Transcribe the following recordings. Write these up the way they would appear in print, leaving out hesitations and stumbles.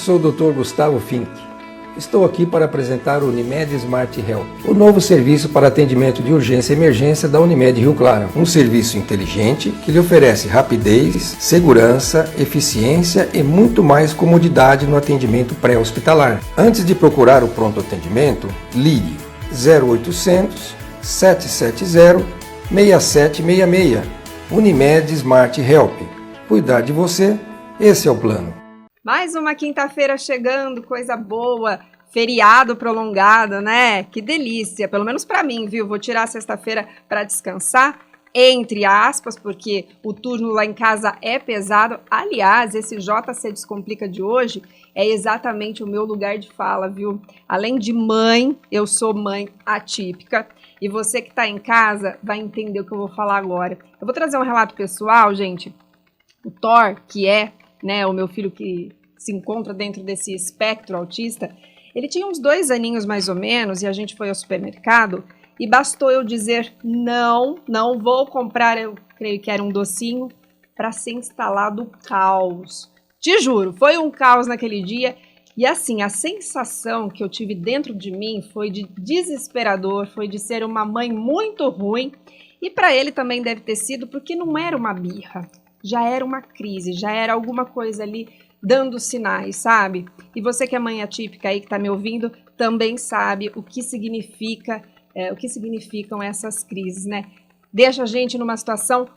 sou o Dr. Gustavo Fink. Estou aqui para apresentar o Unimed Smart Health, o novo serviço para atendimento de urgência e emergência da Unimed Rio Claro. Um serviço inteligente que lhe oferece rapidez, segurança, eficiência e muito mais comodidade no atendimento pré-hospitalar. Antes de procurar o pronto atendimento, ligue 0800 770 6766. Unimed Smart Health. Cuidar de você, esse é o plano. Mais uma quinta-feira chegando, coisa boa, feriado prolongado, né? Que delícia, pelo menos para mim, viu? Vou tirar a sexta-feira para descansar, entre aspas, porque o turno lá em casa é pesado. Aliás, esse JC Descomplica de hoje é exatamente o meu lugar de fala, viu? Além de mãe, eu sou mãe atípica. E você que está em casa vai entender o que eu vou falar agora. Eu vou trazer um relato pessoal, gente. O Thor, que é, né, o meu filho que se encontra dentro desse espectro autista, ele tinha uns 2 aninhos mais ou menos e a gente foi ao supermercado e bastou eu dizer não vou comprar, eu creio que era um docinho, para ser instalado o caos. Te juro, foi um caos naquele dia e assim, a sensação que eu tive dentro de mim foi de desesperador, foi de ser uma mãe muito ruim e para ele também deve ter sido porque não era uma birra. Já era uma crise, já era alguma coisa ali dando sinais, sabe? E você que é mãe atípica aí que está me ouvindo, também sabe o que significam essas crises, né? Deixa a gente numa situação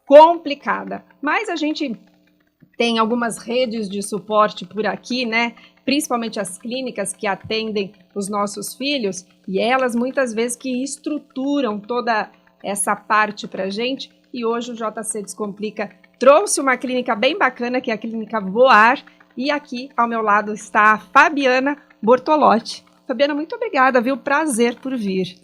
complicada. Mas a gente tem algumas redes de suporte por aqui, né? Principalmente as clínicas que atendem os nossos filhos, e elas muitas vezes que estruturam toda essa parte pra gente. E hoje o JC Descomplica trouxe uma clínica bem bacana, que é a Clínica Voar, e aqui ao meu lado está a Fabiana Bortolotti. Fabiana, muito obrigada, viu? Prazer por vir.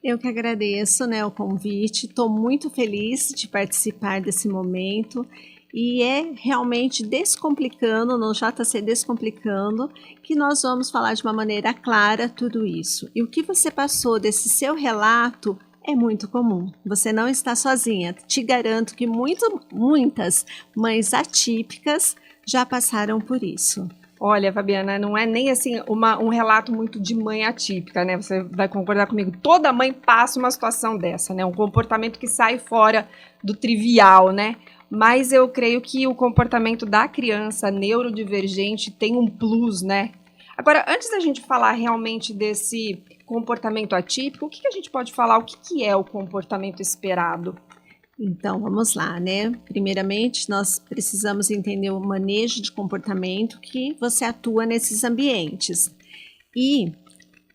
Eu que agradeço, né, o convite, estou muito feliz de participar desse momento e é realmente descomplicando, no JC Descomplicando, que nós vamos falar de uma maneira clara tudo isso. E o que você passou desse seu relato é muito comum, você não está sozinha. Te garanto que muitas mães atípicas já passaram por isso. Olha, Fabiana, não é nem assim um relato muito de mãe atípica, né? Você vai concordar comigo. Toda mãe passa uma situação dessa, né? Um comportamento que sai fora do trivial, né? Mas eu creio que o comportamento da criança neurodivergente tem um plus, né? Agora, antes da gente falar realmente desse comportamento atípico, o que a gente pode falar? O que é o comportamento esperado? Então, vamos lá, né? Primeiramente, nós precisamos entender o manejo de comportamento que você atua nesses ambientes. E,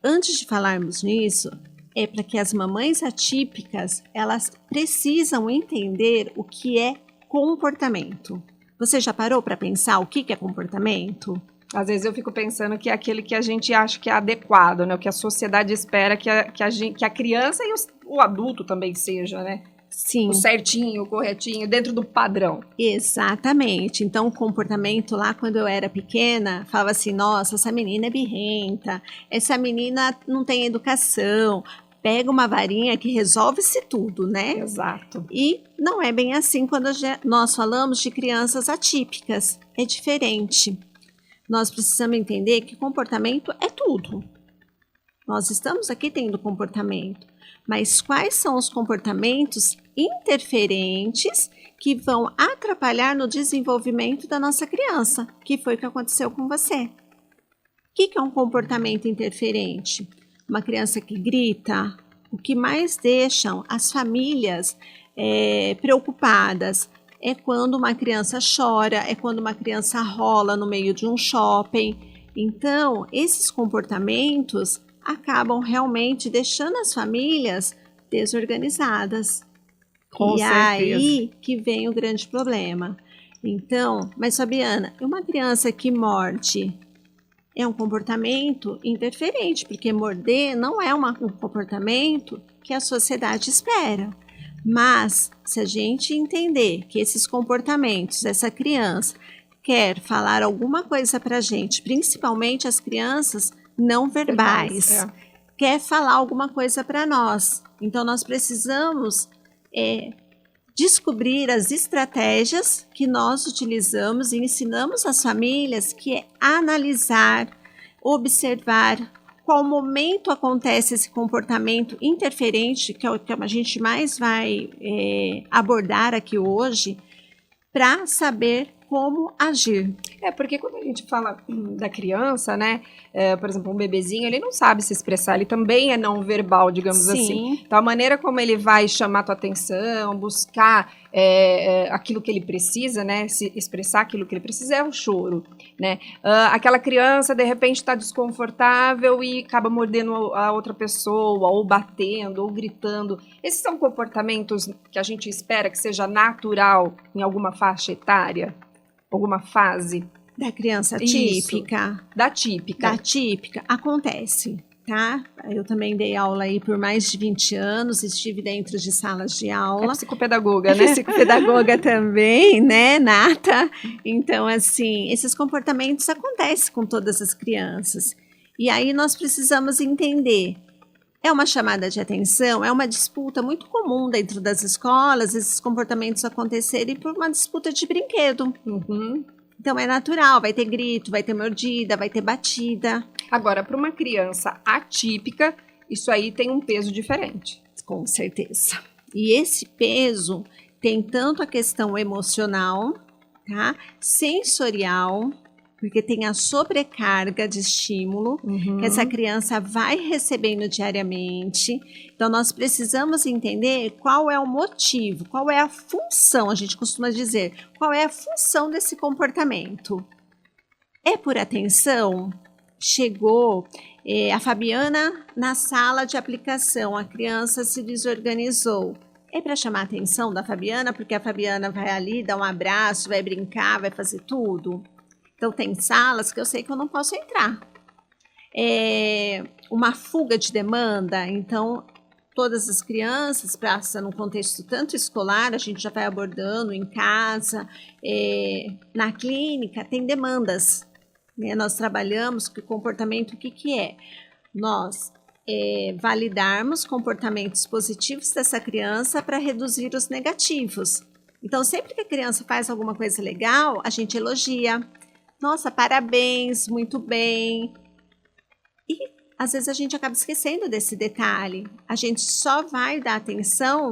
antes de falarmos nisso, é para que as mamães atípicas, elas precisam entender o que é comportamento. Você já parou para pensar o que é comportamento? Às vezes eu fico pensando que é aquele que a gente acha que é adequado, né? O que a sociedade espera que a criança e o adulto também seja, né? Sim. O certinho, o corretinho, dentro do padrão. Exatamente. Então, o comportamento lá, quando eu era pequena, falava assim, nossa, essa menina é birrenta, essa menina não tem educação, pega uma varinha que resolve-se tudo, né? Exato. E não é bem assim quando nós falamos de crianças atípicas. É diferente. Nós precisamos entender que comportamento é tudo. Nós estamos aqui tendo comportamento, mas quais são os comportamentos interferentes que vão atrapalhar no desenvolvimento da nossa criança, que foi o que aconteceu com você? O que é um comportamento interferente? Uma criança que grita, o que mais deixam as famílias preocupadas é quando uma criança chora, é quando uma criança rola no meio de um shopping. Então, esses comportamentos acabam realmente deixando as famílias desorganizadas. Com certeza. Aí que vem o grande problema. Então, mas Fabiana, uma criança que morde é um comportamento interferente, porque morder não é um comportamento que a sociedade espera. Mas, se a gente entender que esses comportamentos, essa criança quer falar alguma coisa para a gente, principalmente as crianças não verbais, quer falar alguma coisa para nós. Então, nós precisamos descobrir as estratégias que nós utilizamos e ensinamos às famílias, que é analisar, observar qual momento acontece esse comportamento interferente, que é o que a gente mais vai abordar aqui hoje, para saber como agir. Porque quando a gente fala da criança, né, por exemplo, um bebezinho, ele não sabe se expressar, ele também é não verbal, digamos assim. Então, a maneira como ele vai chamar a tua atenção, buscar aquilo que ele precisa, né, se expressar aquilo que ele precisa, é o choro, né. Aquela criança, de repente, está desconfortável e acaba mordendo a outra pessoa, ou batendo, ou gritando. Esses são comportamentos que a gente espera que seja natural em alguma faixa etária? Alguma fase? Da criança típica? Isso, da típica. Da típica, acontece, tá? Eu também dei aula aí por mais de 20 anos, estive dentro de salas de aula. Psicopedagoga, né? Psicopedagoga também, né, nata? Então, assim, esses comportamentos acontecem com todas as crianças. E aí nós precisamos entender, é uma chamada de atenção, é uma disputa muito comum dentro das escolas, esses comportamentos acontecerem por uma disputa de brinquedo. Uhum. Então é natural, vai ter grito, vai ter mordida, vai ter batida. Agora, para uma criança atípica, isso aí tem um peso diferente. Com certeza. E esse peso tem tanto a questão emocional, tá? Sensorial, porque tem a sobrecarga de estímulo que essa criança vai recebendo diariamente. Então, nós precisamos entender qual é o motivo, qual é a função, a gente costuma dizer, qual é a função desse comportamento. É por atenção? Chegou a Fabiana na sala de aplicação, a criança se desorganizou. É para chamar a atenção da Fabiana, porque a Fabiana vai ali, dar um abraço, vai brincar, vai fazer tudo? Então, tem salas que eu sei que eu não posso entrar. Uma fuga de demanda, então, todas as crianças, passa num contexto tanto escolar, a gente já vai abordando em casa, na clínica, tem demandas. Né? Nós trabalhamos com o comportamento, o que é? Nós validarmos comportamentos positivos dessa criança para reduzir os negativos. Então, sempre que a criança faz alguma coisa legal, a gente elogia. Nossa, parabéns, muito bem. E às vezes a gente acaba esquecendo desse detalhe. A gente só vai dar atenção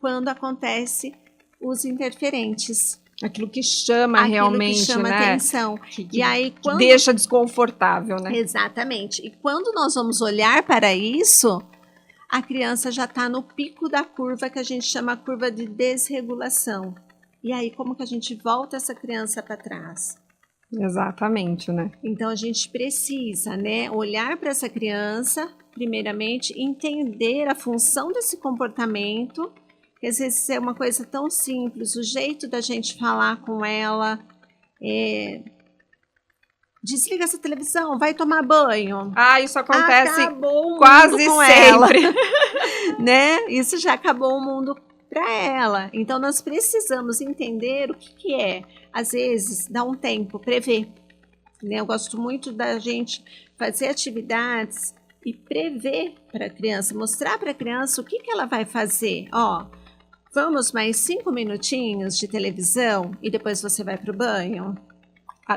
quando acontece os interferentes. Aquilo que chama realmente, que chama né? atenção. E aí, quando deixa desconfortável, né? Exatamente. E quando nós vamos olhar para isso, a criança já está no pico da curva que a gente chama a curva de desregulação. E aí, como que a gente volta essa criança para trás? Exatamente, né? Então, a gente precisa, né, olhar para essa criança, primeiramente, entender a função desse comportamento, que às vezes é uma coisa tão simples, o jeito da gente falar com ela, desliga essa televisão, vai tomar banho. Isso acontece quase com sempre. Né? Isso já acabou o mundo para ela. Então, nós precisamos entender o que é. Às vezes, dá um tempo, prever. Né? Eu gosto muito da gente fazer atividades e prever para a criança, mostrar para a criança o que ela vai fazer. Vamos mais 5 minutinhos de televisão e depois você vai para o banho?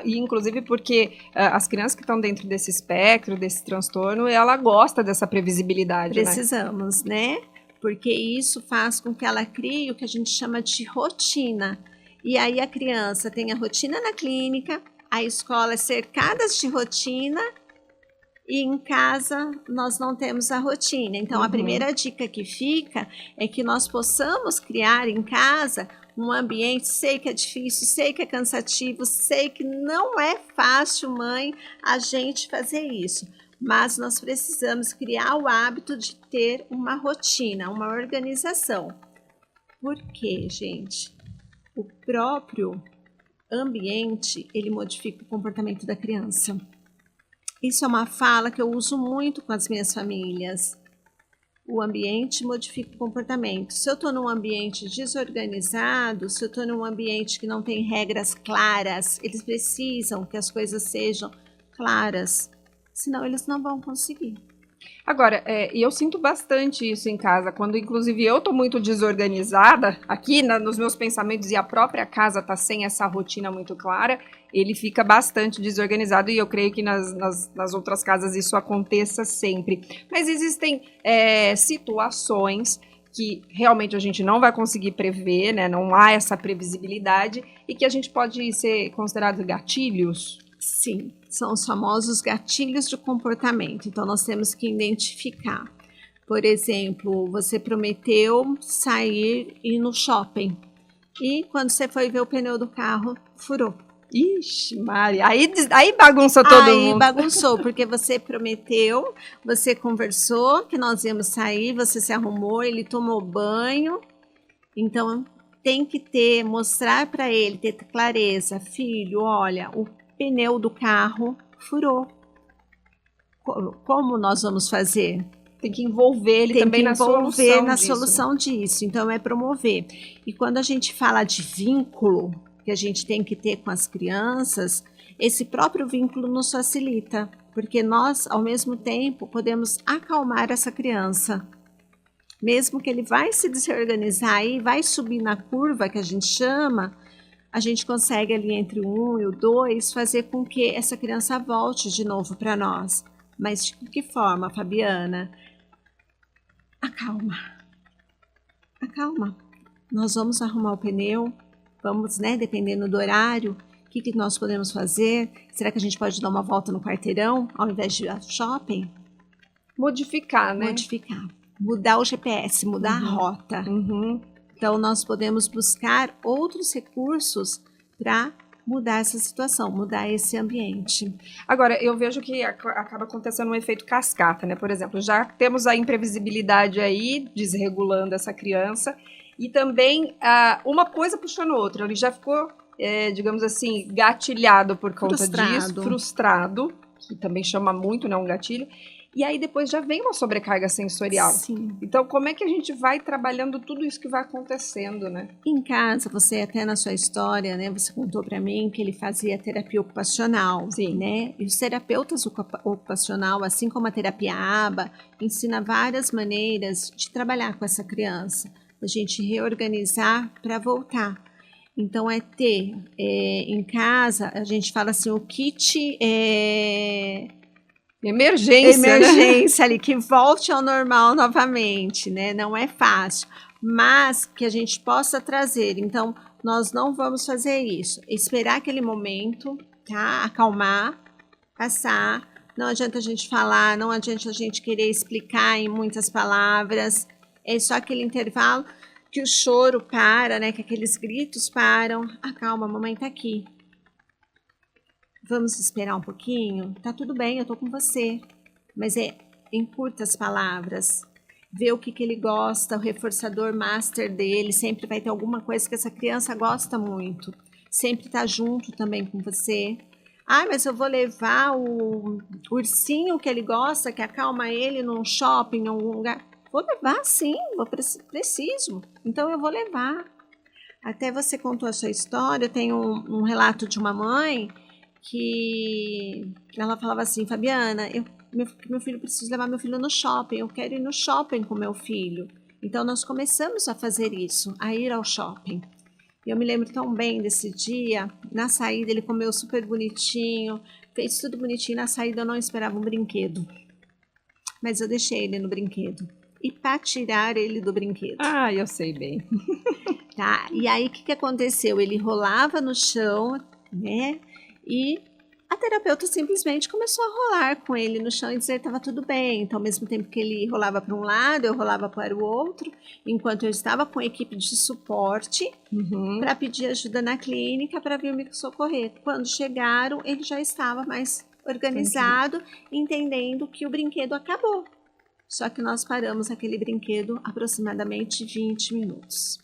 E inclusive porque as crianças que estão dentro desse espectro, desse transtorno, ela gosta dessa previsibilidade. Precisamos, né? Porque isso faz com que ela crie o que a gente chama de rotina. E aí a criança tem a rotina na clínica, a escola é cercada de rotina e em casa nós não temos a rotina. Então, a primeira dica que fica é que nós possamos criar em casa um ambiente, sei que é difícil, sei que é cansativo, sei que não é fácil, mãe, a gente fazer isso. Mas nós precisamos criar o hábito de ter uma rotina, uma organização. Por quê, gente? O próprio ambiente, ele modifica o comportamento da criança. Isso é uma fala que eu uso muito com as minhas famílias. O ambiente modifica o comportamento. Se eu estou num ambiente desorganizado, se eu estou num ambiente que não tem regras claras, eles precisam que as coisas sejam claras, senão eles não vão conseguir. Agora, e eu sinto bastante isso em casa, quando inclusive eu tô muito desorganizada, aqui nos meus pensamentos e a própria casa tá sem essa rotina muito clara, ele fica bastante desorganizado e eu creio que nas outras casas isso aconteça sempre. Mas existem situações que realmente a gente não vai conseguir prever, né? Não há essa previsibilidade e que a gente pode ser considerado gatilhos. Sim, são os famosos gatilhos de comportamento. Então, nós temos que identificar. Por exemplo, você prometeu sair e ir no shopping. E quando você foi ver o pneu do carro, furou. Ixi, Mari, aí bagunça todo mundo. Aí bagunçou, porque você prometeu, você conversou que nós íamos sair, você se arrumou, ele tomou banho. Então, tem que mostrar para ele, ter clareza. Filho, olha, o pneu do carro furou. Como nós vamos fazer? Tem que envolver ele também na solução disso. Então, é promover. E quando a gente fala de vínculo que a gente tem que ter com as crianças, esse próprio vínculo nos facilita, porque nós, ao mesmo tempo, podemos acalmar essa criança. Mesmo que ele vai se desorganizar e vai subir na curva que a gente chama, a gente consegue ali entre o 1 e o 2 fazer com que essa criança volte de novo para nós. Mas de que forma, Fabiana? Acalma. Acalma. Nós vamos arrumar o pneu, vamos, dependendo do horário, o que nós podemos fazer? Será que a gente pode dar uma volta no quarteirão ao invés de ir ao shopping? Modificar, né? Modificar. Mudar o GPS, mudar a rota. Então, nós podemos buscar outros recursos para mudar essa situação, mudar esse ambiente. Agora, eu vejo que acaba acontecendo um efeito cascata, né? Por exemplo, já temos a imprevisibilidade aí, desregulando essa criança, e também uma coisa puxando a outra. Ele já ficou, digamos assim, gatilhado por conta disso, frustrado, que também chama muito, né, um gatilho. E aí depois já vem uma sobrecarga sensorial. Sim. Então, como é que a gente vai trabalhando tudo isso que vai acontecendo, né? Em casa, você até na sua história, né, você contou para mim que ele fazia terapia ocupacional, sim, né? E os terapeutas ocupacional, assim como a terapia ABA, ensina várias maneiras de trabalhar com essa criança, a gente reorganizar para voltar. Então, ter em casa, a gente fala assim, o kit emergência ali, que volte ao normal novamente, né? Não é fácil, mas que a gente possa trazer. Então, nós não vamos fazer isso. Esperar aquele momento, tá? Acalmar, passar. Não adianta a gente falar, não adianta a gente querer explicar em muitas palavras. É só aquele intervalo que o choro para, né? Que aqueles gritos param. Acalma, a mamãe tá aqui. Vamos esperar um pouquinho? Tá tudo bem, eu tô com você. Mas em curtas palavras. Ver o que ele gosta, o reforçador master dele. Sempre vai ter alguma coisa que essa criança gosta muito. Sempre tá junto também com você. Mas eu vou levar o ursinho que ele gosta, que acalma ele num shopping, em algum lugar. Vou levar sim, preciso. Então eu vou levar. Até você contou a sua história, eu tenho um relato de uma mãe que ela falava assim, Fabiana, meu filho, preciso levar meu filho no shopping, eu quero ir no shopping com meu filho. Então, nós começamos a fazer isso, a ir ao shopping. Eu me lembro tão bem desse dia, na saída ele comeu super bonitinho, fez tudo bonitinho, na saída eu não esperava um brinquedo. Mas eu deixei ele no brinquedo. E para tirar ele do brinquedo. Eu sei bem. Tá, e aí o que aconteceu? Ele rolava no chão, né? E a terapeuta simplesmente começou a rolar com ele no chão e dizer que estava tudo bem. Então, ao mesmo tempo que ele rolava para um lado, eu rolava para o outro, enquanto eu estava com a equipe de suporte para pedir ajuda na clínica para vir me socorrer. Quando chegaram, ele já estava mais organizado, entendendo que o brinquedo acabou. Só que nós paramos aquele brinquedo aproximadamente 20 minutos.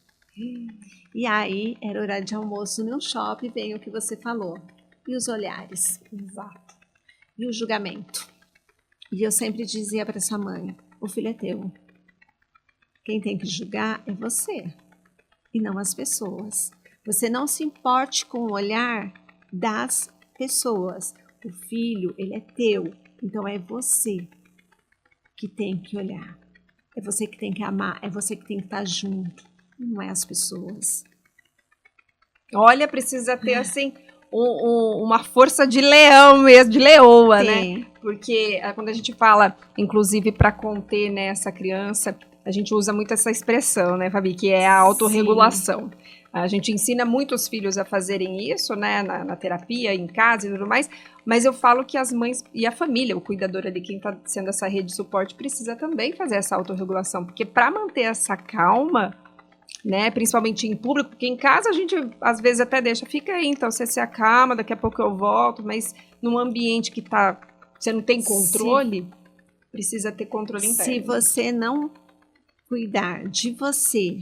E aí, era horário de almoço no shopping, vem o que você falou. E os olhares. Exato. E o julgamento. E eu sempre dizia para essa mãe, o filho é teu. Quem tem que julgar é você. E não as pessoas. Você não se importe com o olhar das pessoas. O filho, ele é teu. Então é você. que tem que olhar. É você que tem que amar, é você que tem que estar junto, não é as pessoas. Olha, precisa ter, assim, uma força de leão mesmo, de leoa, né? Porque quando a gente fala, inclusive, para conter, né, essa criança, a gente usa muito essa expressão, né, Fabi, que é a autorregulação. Sim. A gente ensina muito os filhos a fazerem isso, né, na terapia, em casa e tudo mais, mas eu falo que as mães e a família, o cuidador ali, quem está sendo essa rede de suporte, precisa também fazer essa autorregulação, porque para manter essa calma, né, principalmente em público, porque em casa a gente às vezes até deixa, fica aí, então você se acalma, daqui a pouco eu volto, mas num ambiente que você não tem controle, precisa ter controle interno. Se você não cuidar de você,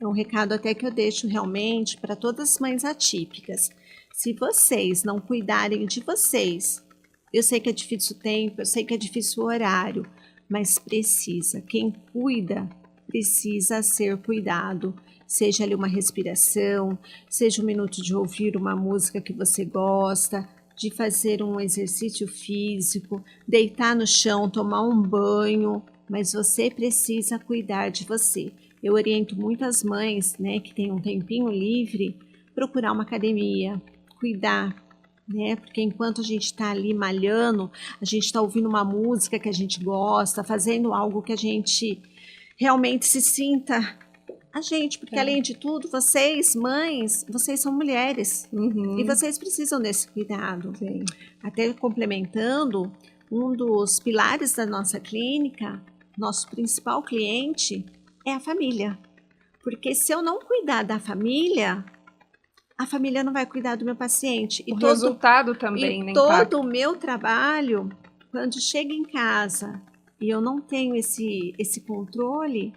é um recado até que eu deixo realmente para todas as mães atípicas. Se vocês não cuidarem de vocês, eu sei que é difícil o tempo, eu sei que é difícil o horário, mas precisa. Quem cuida precisa ser cuidado. Seja ali uma respiração, seja um minuto de ouvir uma música que você gosta, de fazer um exercício físico, deitar no chão, tomar um banho, mas você precisa cuidar de você. Eu oriento muitas mães, né, que têm um tempinho livre, procurar uma academia, cuidar, né, porque enquanto a gente está ali malhando, a gente está ouvindo uma música que a gente gosta, fazendo algo que a gente realmente se sinta a gente, porque além de tudo, vocês, mães, vocês são mulheres, e vocês precisam desse cuidado. Sim. Até complementando, um dos pilares da nossa clínica, nosso principal cliente é a família. Porque se eu não cuidar da família, a família não vai cuidar do meu paciente. O resultado também, né? Todo o meu trabalho, quando chega em casa e eu não tenho esse controle,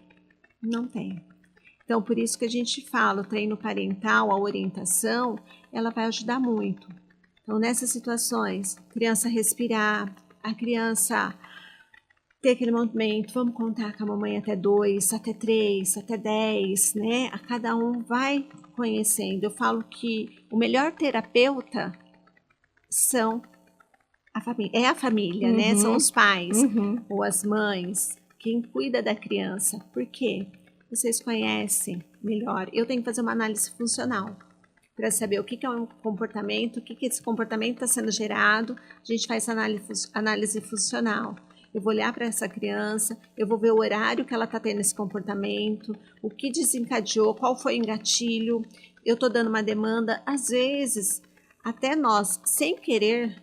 não tenho. Então, por isso que a gente fala, o treino parental, a orientação, ela vai ajudar muito. Então, nessas situações, criança respirar, a criança ter aquele momento, vamos contar com a mamãe até 2, até 3, até 10, né? A cada um vai conhecendo. Eu falo que o melhor terapeuta é a família, né? São os pais ou as mães, quem cuida da criança. Por quê? Vocês conhecem melhor. Eu tenho que fazer uma análise funcional para saber o que é um comportamento, o que esse comportamento está sendo gerado. A gente faz análise funcional. Eu vou olhar para essa criança, eu vou ver o horário que ela está tendo esse comportamento, o que desencadeou, qual foi o engatilho. Eu estou dando uma demanda. Às vezes, até nós, sem querer,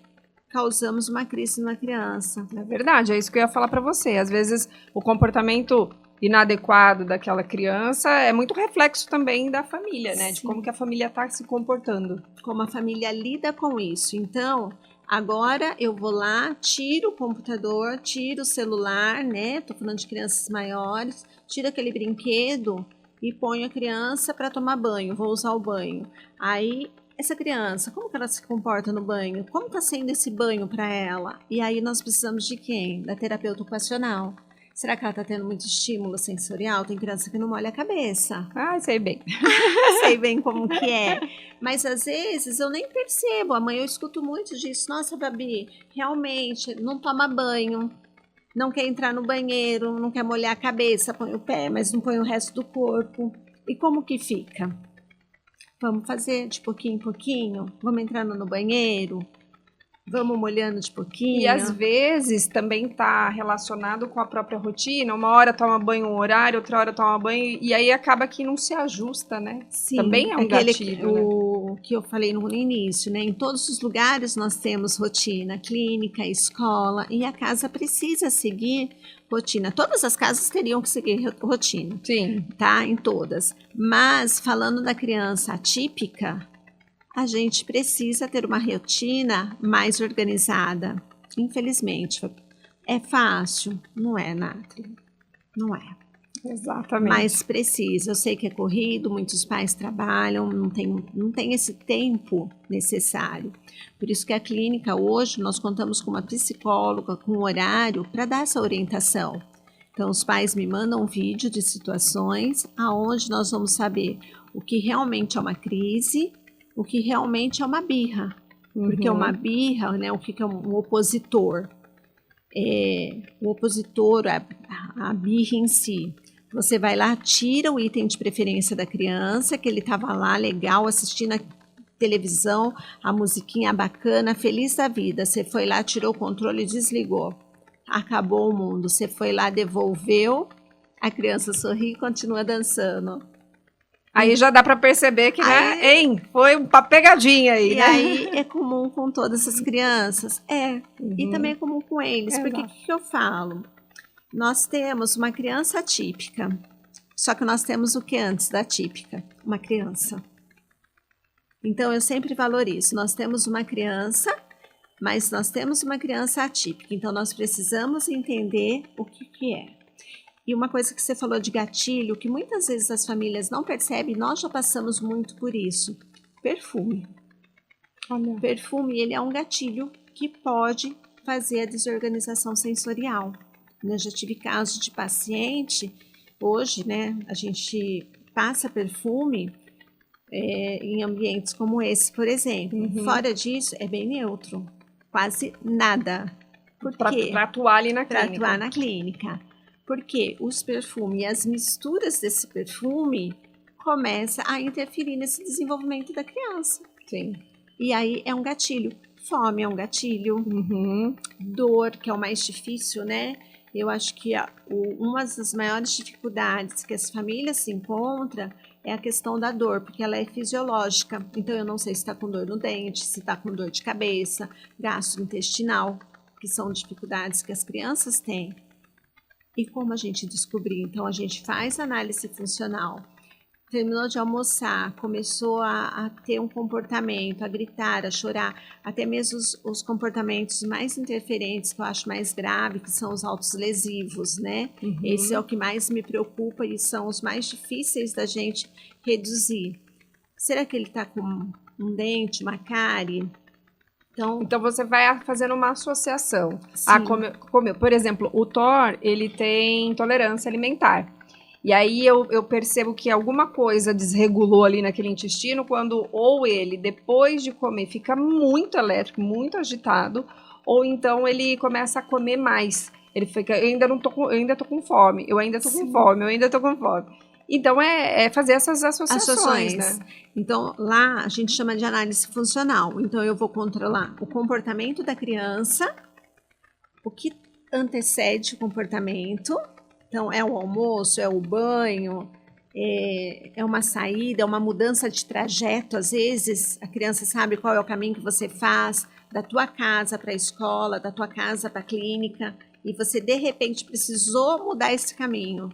causamos uma crise numa criança. É verdade, é isso que eu ia falar para você. Às vezes, o comportamento inadequado daquela criança é muito reflexo também da família, né? Sim. De como que a família está se comportando. Como a família lida com isso. Então, agora eu vou lá, tiro o computador, tiro o celular, né? Tô falando de crianças maiores, tiro aquele brinquedo e ponho a criança para tomar banho, vou usar o banho. Aí, essa criança, como que ela se comporta no banho? Como está sendo esse banho para ela? E aí nós precisamos de quem? Da terapeuta ocupacional. Será que ela está tendo muito estímulo sensorial? Tem criança que não molha a cabeça. Ah, sei bem. Sei bem como que é. Mas às vezes eu nem percebo. Amanhã eu escuto muito disso. Nossa, Babi, realmente não toma banho, não quer entrar no banheiro, não quer molhar a cabeça, põe o pé, mas não põe o resto do corpo. E como que fica? Vamos fazer de pouquinho em pouquinho? Vamos entrando no banheiro? Vamos molhando de pouquinho. E às vezes também está relacionado com a própria rotina. Uma hora toma banho um horário, outra hora toma banho. E aí acaba que não se ajusta, né? Sim, também é um gatilho, o que eu falei no início, né? Em todos os lugares nós temos rotina, clínica, escola. E a casa precisa seguir rotina. Todas as casas teriam que seguir rotina. Sim. Tá? Em todas. Mas falando da criança atípica, a gente precisa ter uma rotina mais organizada. Infelizmente. É fácil? Não é, Nathalie. Não é. Exatamente. Mas precisa. Eu sei que é corrido, muitos pais trabalham, não tem esse tempo necessário. Por isso que a clínica hoje, nós contamos com uma psicóloga, com um horário para dar essa orientação. Então, os pais me mandam um vídeo de situações aonde nós vamos saber o que realmente é uma crise, o que realmente é uma birra. Porque uma birra, né, o que é um opositor? o opositor, a birra em si. Você vai lá, tira o item de preferência da criança, que ele estava lá, legal, assistindo a televisão, a musiquinha bacana, feliz da vida. Você foi lá, tirou o controle e desligou. Acabou o mundo. Você foi lá, devolveu, a criança sorri e continua dançando. Aí já dá para perceber que, né, foi uma pegadinha aí, e né? aí é comum com todas as crianças. E também é comum com eles. Porque o que eu falo? Nós temos uma criança atípica. Só que nós temos o que antes da atípica? Uma criança. Então, eu sempre valorizo. Nós temos uma criança, mas nós temos uma criança atípica. Então, nós precisamos entender o que é. E uma coisa que você falou de gatilho, que muitas vezes as famílias não percebem, nós já passamos muito por isso. Perfume. Olha. Perfume, ele é um gatilho que pode fazer a desorganização sensorial. Eu já tive casos de paciente, hoje, né, a gente passa perfume em ambientes como esse, por exemplo. Fora disso, é bem neutro. Quase nada. Por quê? Para atuar ali na Para clínica. atuar na clínica. Porque os perfumes e as misturas desse perfume começam a interferir nesse desenvolvimento da criança. Sim. E aí é um gatilho. Fome é um gatilho. Dor, que é o mais difícil, né? Eu acho que uma das maiores dificuldades que as famílias se encontram é a questão da dor, porque ela é fisiológica. Então, eu não sei se está com dor no dente, se está com dor de cabeça, gastrointestinal, que são dificuldades que as crianças têm. E como a gente descobrir? Então, a gente faz análise funcional. Terminou de almoçar, começou a ter um comportamento, a gritar, a chorar, até mesmo os comportamentos mais interferentes, que eu acho mais grave, que são os autolesivos, né? Esse é o que mais me preocupa e são os mais difíceis da gente reduzir. Será que ele está com um dente, uma cárie? Então você vai fazendo uma associação. Sim. Por exemplo, o Thor, ele tem intolerância alimentar. E aí eu percebo que alguma coisa desregulou ali naquele intestino quando ou ele, depois de comer, fica muito elétrico, muito agitado, ou então ele começa a comer mais. Ele fica, eu ainda tô com fome, eu ainda tô com fome, eu ainda tô com fome. Então, é fazer essas associações, né? Então, lá a gente chama de análise funcional. Então, eu vou controlar o comportamento da criança, o que antecede o comportamento. Então, é o almoço, é o banho, é uma saída, é uma mudança de trajeto. Às vezes, a criança sabe qual é o caminho que você faz da tua casa para a escola, da tua casa para a clínica, e você, de repente, precisou mudar esse caminho.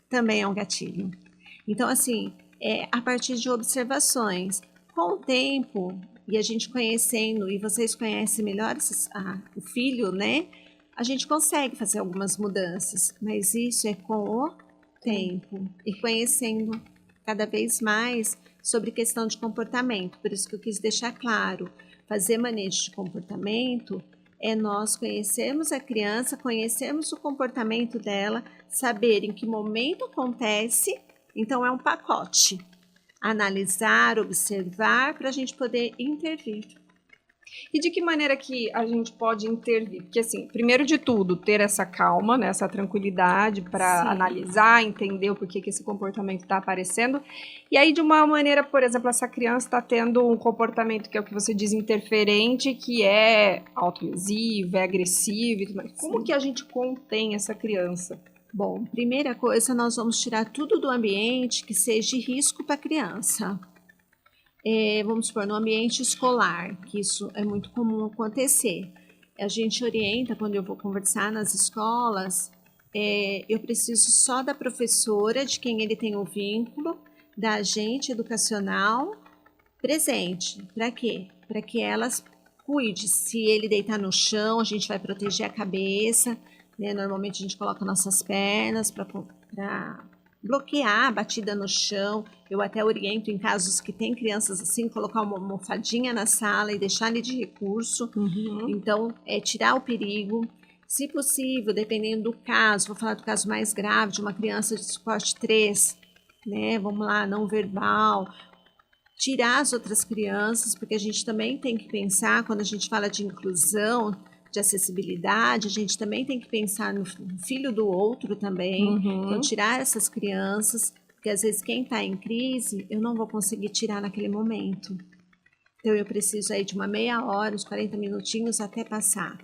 Também é um gatilho. Então, assim, a partir de observações, com o tempo, e a gente conhecendo, e vocês conhecem melhor o filho, né? A gente consegue fazer algumas mudanças, mas isso é com o tempo e conhecendo cada vez mais sobre questão de comportamento. Por isso que eu quis deixar claro, fazer manejo de comportamento é nós conhecermos a criança, conhecermos o comportamento dela, saber em que momento acontece. Então, é um pacote. Analisar, observar, para a gente poder intervir. E de que maneira que a gente pode intervir? Porque, assim, primeiro de tudo, ter essa calma, né, essa tranquilidade para analisar, entender o porquê que esse comportamento está aparecendo. E aí, de uma maneira, por exemplo, essa criança está tendo um comportamento que é o que você diz interferente, que é autolesivo, é agressivo e tudo mais. Como que a gente contém essa criança? Bom, primeira coisa, nós vamos tirar tudo do ambiente que seja de risco para a criança. Vamos supor, no ambiente escolar, que isso é muito comum acontecer. A gente orienta, quando eu vou conversar nas escolas, eu preciso só da professora, de quem ele tem o vínculo, da agente educacional presente. Para quê? Para que elas cuidem. Se ele deitar no chão, a gente vai proteger a cabeça, né? Normalmente a gente coloca nossas pernas para bloquear a batida no chão. Eu até oriento em casos que tem crianças assim, colocar uma almofadinha na sala e deixar ele de recurso. Então, tirar o perigo. Se possível, dependendo do caso, vou falar do caso mais grave, de uma criança de suporte 3, né? Vamos lá, não verbal. Tirar as outras crianças, porque a gente também tem que pensar, quando a gente fala de inclusão, de acessibilidade, a gente também tem que pensar no filho do outro também. Então, tirar essas crianças, porque às vezes quem está em crise, eu não vou conseguir tirar naquele momento. Então, eu preciso aí de uma meia hora, uns 40 minutinhos até passar.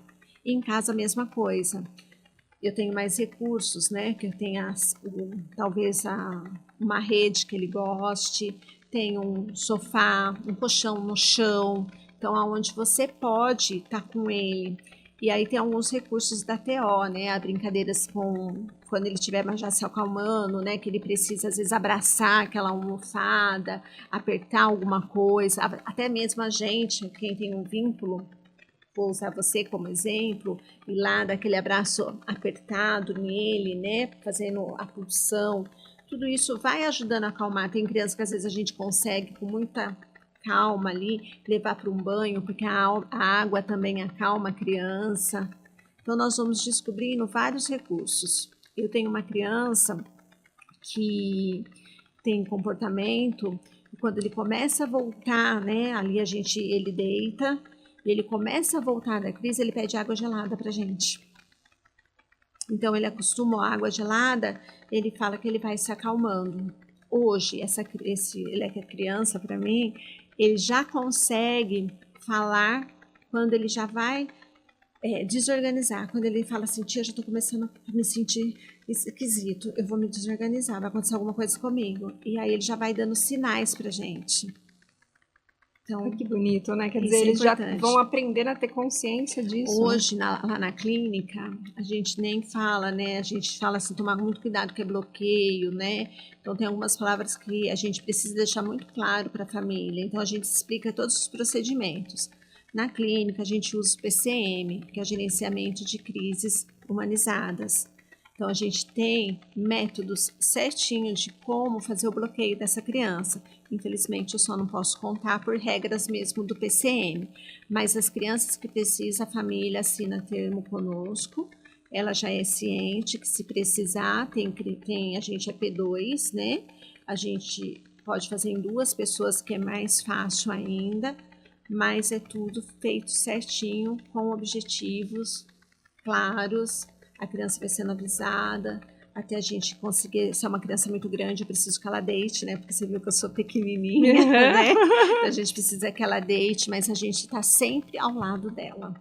E em casa, a mesma coisa. Eu tenho mais recursos, né? Que eu tenha talvez uma rede que ele goste, tem um sofá, um colchão no chão, então aonde você pode estar com ele. E aí tem alguns recursos da TO, né? As brincadeiras quando ele estiver já se acalmando, né? Que ele precisa às vezes abraçar aquela almofada, apertar alguma coisa, até mesmo a gente, quem tem um vínculo, vou usar você como exemplo, e lá daquele abraço apertado nele, né, fazendo a pulsão, tudo isso vai ajudando a acalmar. Tem crianças que às vezes a gente consegue com muita calma ali levar para um banho, porque a água também acalma a criança. Então nós vamos descobrindo vários recursos. Eu tenho uma criança que tem comportamento, e quando ele começa a voltar, né, ali ele deita, e ele começa a voltar da crise, ele pede água gelada pra gente. Então, ele acostuma a água gelada, ele fala que ele vai se acalmando. Hoje, ele é criança para mim, ele já consegue falar quando ele já vai desorganizar. Quando ele fala assim, tia, já estou começando a me sentir esquisito, eu vou me desorganizar, vai acontecer alguma coisa comigo. E aí ele já vai dando sinais pra gente. Então, que bonito, né? Quer dizer, eles já vão aprender a ter consciência disso. Hoje, né? Lá na clínica, a gente nem fala, né? A gente fala assim, tomar muito cuidado que é bloqueio, né? Então, tem algumas palavras que a gente precisa deixar muito claro para a família. Então, a gente explica todos os procedimentos. Na clínica, a gente usa o PCM, que é o Gerenciamento de Crises Humanizadas. Então, a gente tem métodos certinhos de como fazer o bloqueio dessa criança. Infelizmente, eu só não posso contar por regras mesmo do PCM. Mas as crianças que precisam, a família assina termo conosco. Ela já é ciente que se precisar, a gente é P2, né? A gente pode fazer em 2 pessoas, que é mais fácil ainda. Mas é tudo feito certinho, com objetivos claros. A criança vai sendo avisada, até a gente conseguir, se é uma criança muito grande, eu preciso que ela deite, né? Porque você viu que eu sou pequenininha, né? Então, a gente precisa que ela deite, mas a gente está sempre ao lado dela.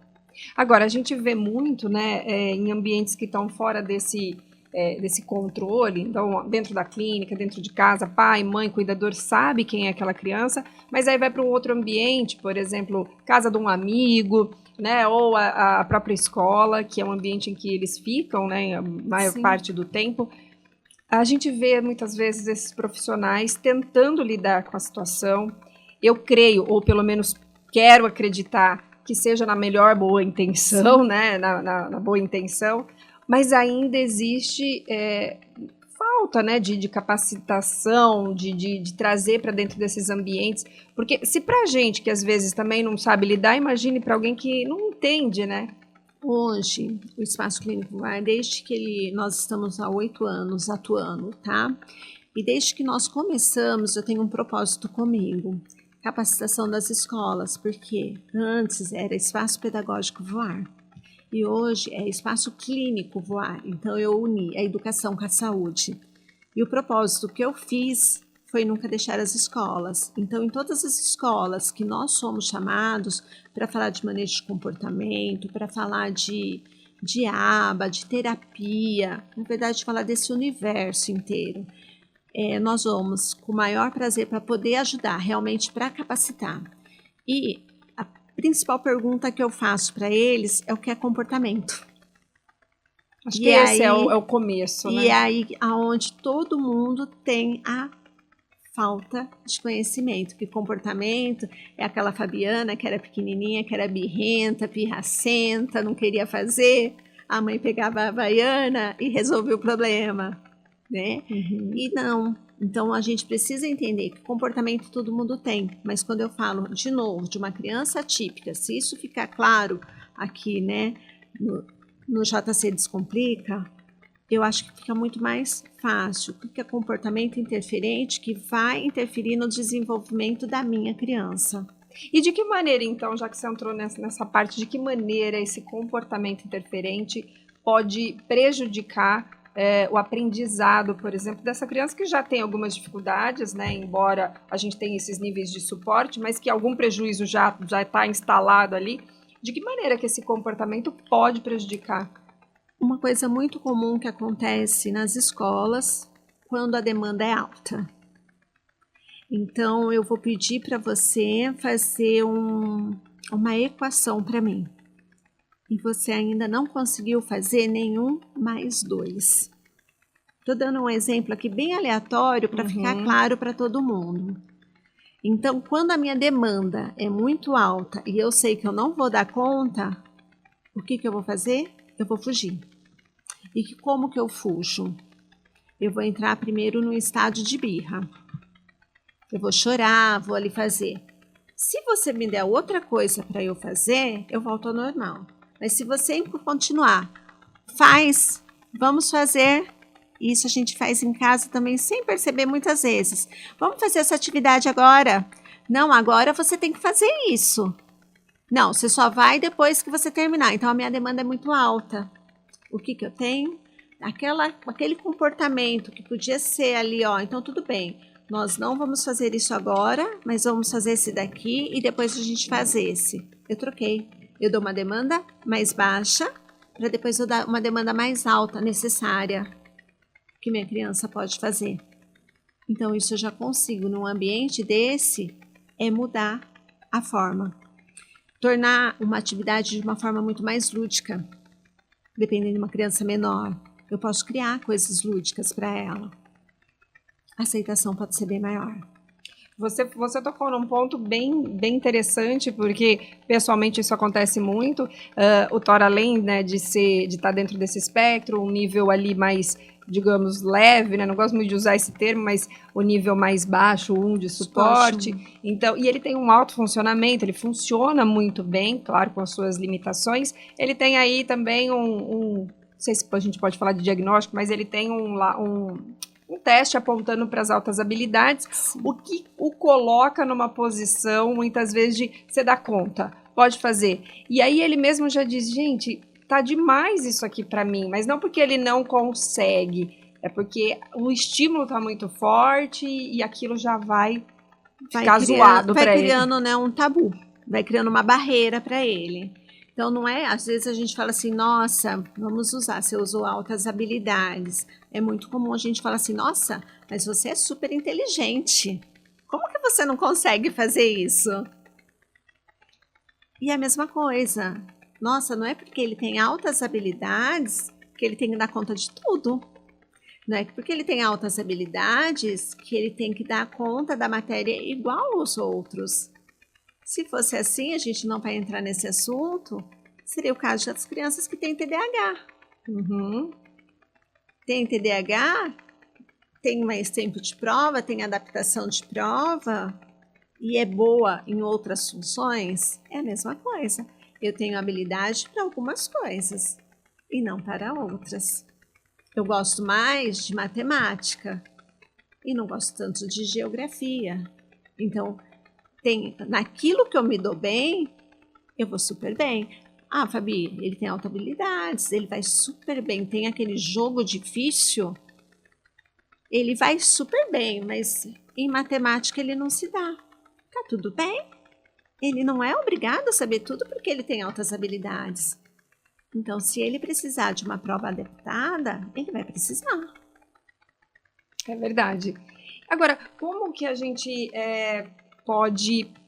Agora, a gente vê muito, né, em ambientes que estão fora desse controle, então dentro da clínica, dentro de casa, pai, mãe, cuidador sabe quem é aquela criança, mas aí vai para um outro ambiente, por exemplo, casa de um amigo, né, ou a própria escola, que é um ambiente em que eles ficam, né, a maior parte do tempo. A gente vê muitas vezes esses profissionais tentando lidar com a situação. Eu creio, ou pelo menos quero acreditar, que seja na melhor boa intenção, né, na boa intenção, mas ainda existe falta, né, de capacitação, de trazer para dentro desses ambientes, porque se para a gente que às vezes também não sabe lidar, imagine para alguém que não entende, né? Hoje, o Espaço Clínico VAR, desde que nós estamos há 8 anos atuando, tá? E desde que nós começamos, eu tenho um propósito comigo, capacitação das escolas, porque antes era Espaço Pedagógico VAR. E hoje é Espaço Clínico VOAR, então eu uni a educação com a saúde. E o propósito que eu fiz foi nunca deixar as escolas. Então, em todas as escolas que nós somos chamados para falar de manejo de comportamento, para falar de aba, de terapia, na verdade, falar desse universo inteiro, nós vamos com o maior prazer para poder ajudar, realmente para capacitar. E a principal pergunta que eu faço para eles é o que é comportamento. Acho que esse é o começo, né? E é aí aonde todo mundo tem a falta de conhecimento, que comportamento é aquela Fabiana que era pequenininha, que era birrenta, pirracenta, não queria fazer, a mãe pegava a Havaiana e resolveu o problema, né? Uhum. E não. Então, a gente precisa entender que comportamento todo mundo tem, mas quando eu falo, de novo, de uma criança atípica, se isso ficar claro aqui, né, no JC Descomplica, eu acho que fica muito mais fácil, porque é comportamento interferente que vai interferir no desenvolvimento da minha criança. E de que maneira, então, já que você entrou nessa parte, de que maneira esse comportamento interferente pode prejudicar o aprendizado, por exemplo, dessa criança que já tem algumas dificuldades, né? Embora a gente tenha esses níveis de suporte, mas que algum prejuízo já está instalado ali. De que maneira que esse comportamento pode prejudicar? Uma coisa muito comum que acontece nas escolas quando a demanda é alta. Então, eu vou pedir para você fazer uma equação para mim. E você ainda não conseguiu fazer nenhum mais 2. Estou dando um exemplo aqui bem aleatório para ficar claro para todo mundo. Então, quando a minha demanda é muito alta e eu sei que eu não vou dar conta, o que eu vou fazer? Eu vou fugir. E como que eu fujo? Eu vou entrar primeiro no estádio de birra. Eu vou chorar, vou ali fazer. Se você me der outra coisa para eu fazer, eu volto ao normal. Mas se você continuar, vamos fazer. Isso a gente faz em casa também sem perceber muitas vezes. Vamos fazer essa atividade agora? Não, agora você tem que fazer isso. Não, você só vai depois que você terminar. Então a minha demanda é muito alta. O que eu tenho? Aquele comportamento que podia ser ali, ó. Então tudo bem. Nós não vamos fazer isso agora, mas vamos fazer esse daqui e depois a gente faz esse. Eu troquei. Eu dou uma demanda mais baixa para depois eu dar uma demanda mais alta, necessária, que minha criança pode fazer. Então, isso eu já consigo, num ambiente desse, mudar a forma. Tornar uma atividade de uma forma muito mais lúdica. Dependendo de uma criança menor, eu posso criar coisas lúdicas para ela. A aceitação pode ser bem maior. Você tocou num ponto bem interessante, porque pessoalmente isso acontece muito. O TOR, além, né, de estar dentro desse espectro, um nível ali mais, digamos, leve, né? Não gosto muito de usar esse termo, mas o nível mais baixo, de suporte. Então, e ele tem um alto funcionamento, ele funciona muito bem, claro, com as suas limitações. Ele tem aí também não sei se a gente pode falar de diagnóstico, mas ele tem um teste apontando para as altas habilidades, sim, o que o coloca numa posição, muitas vezes, de você dar conta, pode fazer. E aí ele mesmo já diz, gente, tá demais isso aqui para mim, mas não porque ele não consegue, é porque o estímulo tá muito forte e aquilo já vai ficar zoado para ele. Vai criando, né, um tabu, vai criando uma barreira para ele. Então, não é, às vezes a gente fala assim, nossa, vamos usar, você usou altas habilidades. É muito comum a gente falar assim, nossa, mas você é super inteligente. Como que você não consegue fazer isso? E é a mesma coisa. Nossa, não é porque ele tem altas habilidades que ele tem que dar conta de tudo. Não é porque ele tem altas habilidades que ele tem que dar conta da matéria igual aos outros. Se fosse assim, a gente não vai entrar nesse assunto, seria o caso das crianças que têm TDAH. Tem TDAH, tem mais tempo de prova, tem adaptação de prova e é boa em outras funções, é a mesma coisa. Eu tenho habilidade para algumas coisas e não para outras. Eu gosto mais de matemática e não gosto tanto de geografia. Então, naquilo que eu me dou bem, eu vou super bem. Ah, Fabi, ele tem altas habilidades, ele vai super bem. Tem aquele jogo difícil, ele vai super bem, mas em matemática ele não se dá. Tá tudo bem. Ele não é obrigado a saber tudo porque ele tem altas habilidades. Então, se ele precisar de uma prova adaptada, ele vai precisar. É verdade. Agora, como que a gente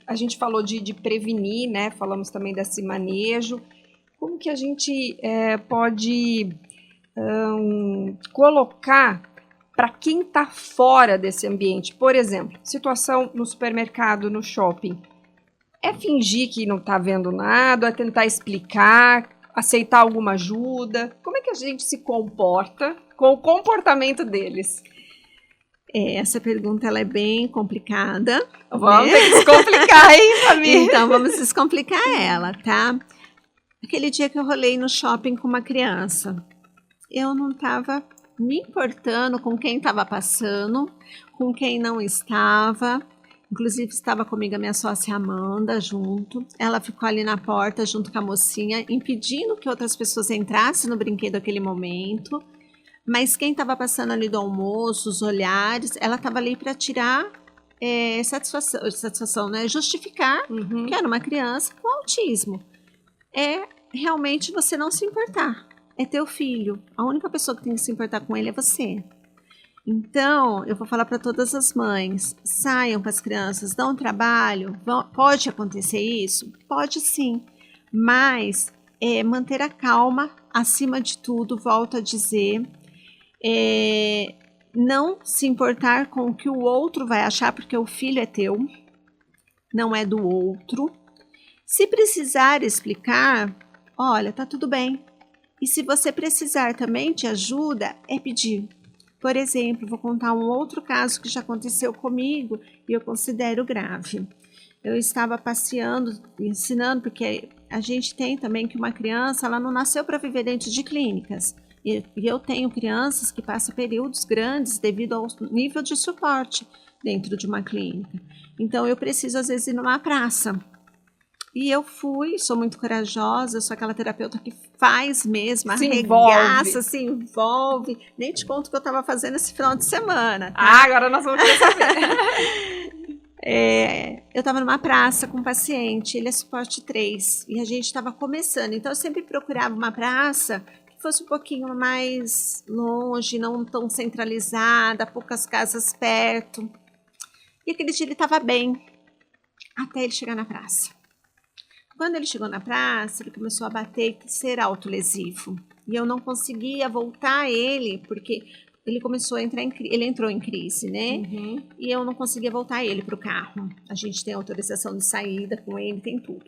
a gente falou de prevenir, né? Falamos também desse manejo. Como que a gente pode colocar para quem está fora desse ambiente? Por exemplo, situação no supermercado, no shopping. É fingir que não está vendo nada, é tentar explicar, aceitar alguma ajuda? Como é que a gente se comporta com o comportamento deles? Essa pergunta ela é bem complicada. Vamos ter que descomplicar, hein, Fabi? Então, vamos descomplicar ela, tá? Aquele dia que eu rolei no shopping com uma criança, eu não estava me importando com quem estava passando, com quem não estava. Inclusive, estava comigo a minha sócia Amanda junto. Ela ficou ali na porta junto com a mocinha, impedindo que outras pessoas entrassem no brinquedo naquele momento. Mas quem estava passando ali do almoço, os olhares, ela estava ali para tirar satisfação, né? Justificar que era uma criança com autismo. É realmente você não se importar. É teu filho. A única pessoa que tem que se importar com ele é você. Então, eu vou falar para todas as mães, saiam com as crianças, dão trabalho, pode acontecer isso? Pode sim, mas manter a calma acima de tudo, volto a dizer, não se importar com o que o outro vai achar, porque o filho é teu, não é do outro. Se precisar explicar, olha, tá tudo bem. E se você precisar também de ajuda, é pedir. Por exemplo, vou contar um outro caso que já aconteceu comigo e eu considero grave. Eu estava passeando, ensinando, porque a gente tem também que uma criança, ela não nasceu para viver dentro de clínicas. E eu tenho crianças que passam períodos grandes devido ao nível de suporte dentro de uma clínica. Então, eu preciso, às vezes, ir numa praça. E eu fui, sou muito corajosa, sou aquela terapeuta que faz mesmo, arregaça, se envolve. Nem te conto o que eu estava fazendo esse final de semana. Tá? Ah, agora nós vamos querer saber. Eu estava numa praça com um paciente, ele é suporte 3, e a gente estava começando. Então, eu sempre procurava uma praça que fosse um pouquinho mais longe, não tão centralizada, poucas casas perto. E aquele dia ele estava bem, até ele chegar na praça. Quando ele chegou na praça, ele começou a bater e ser autolesivo. E eu não conseguia voltar ele, porque ele começou a entrar ele entrou em crise, né? E eu não conseguia voltar ele para o carro. A gente tem autorização de saída com ele, tem tudo.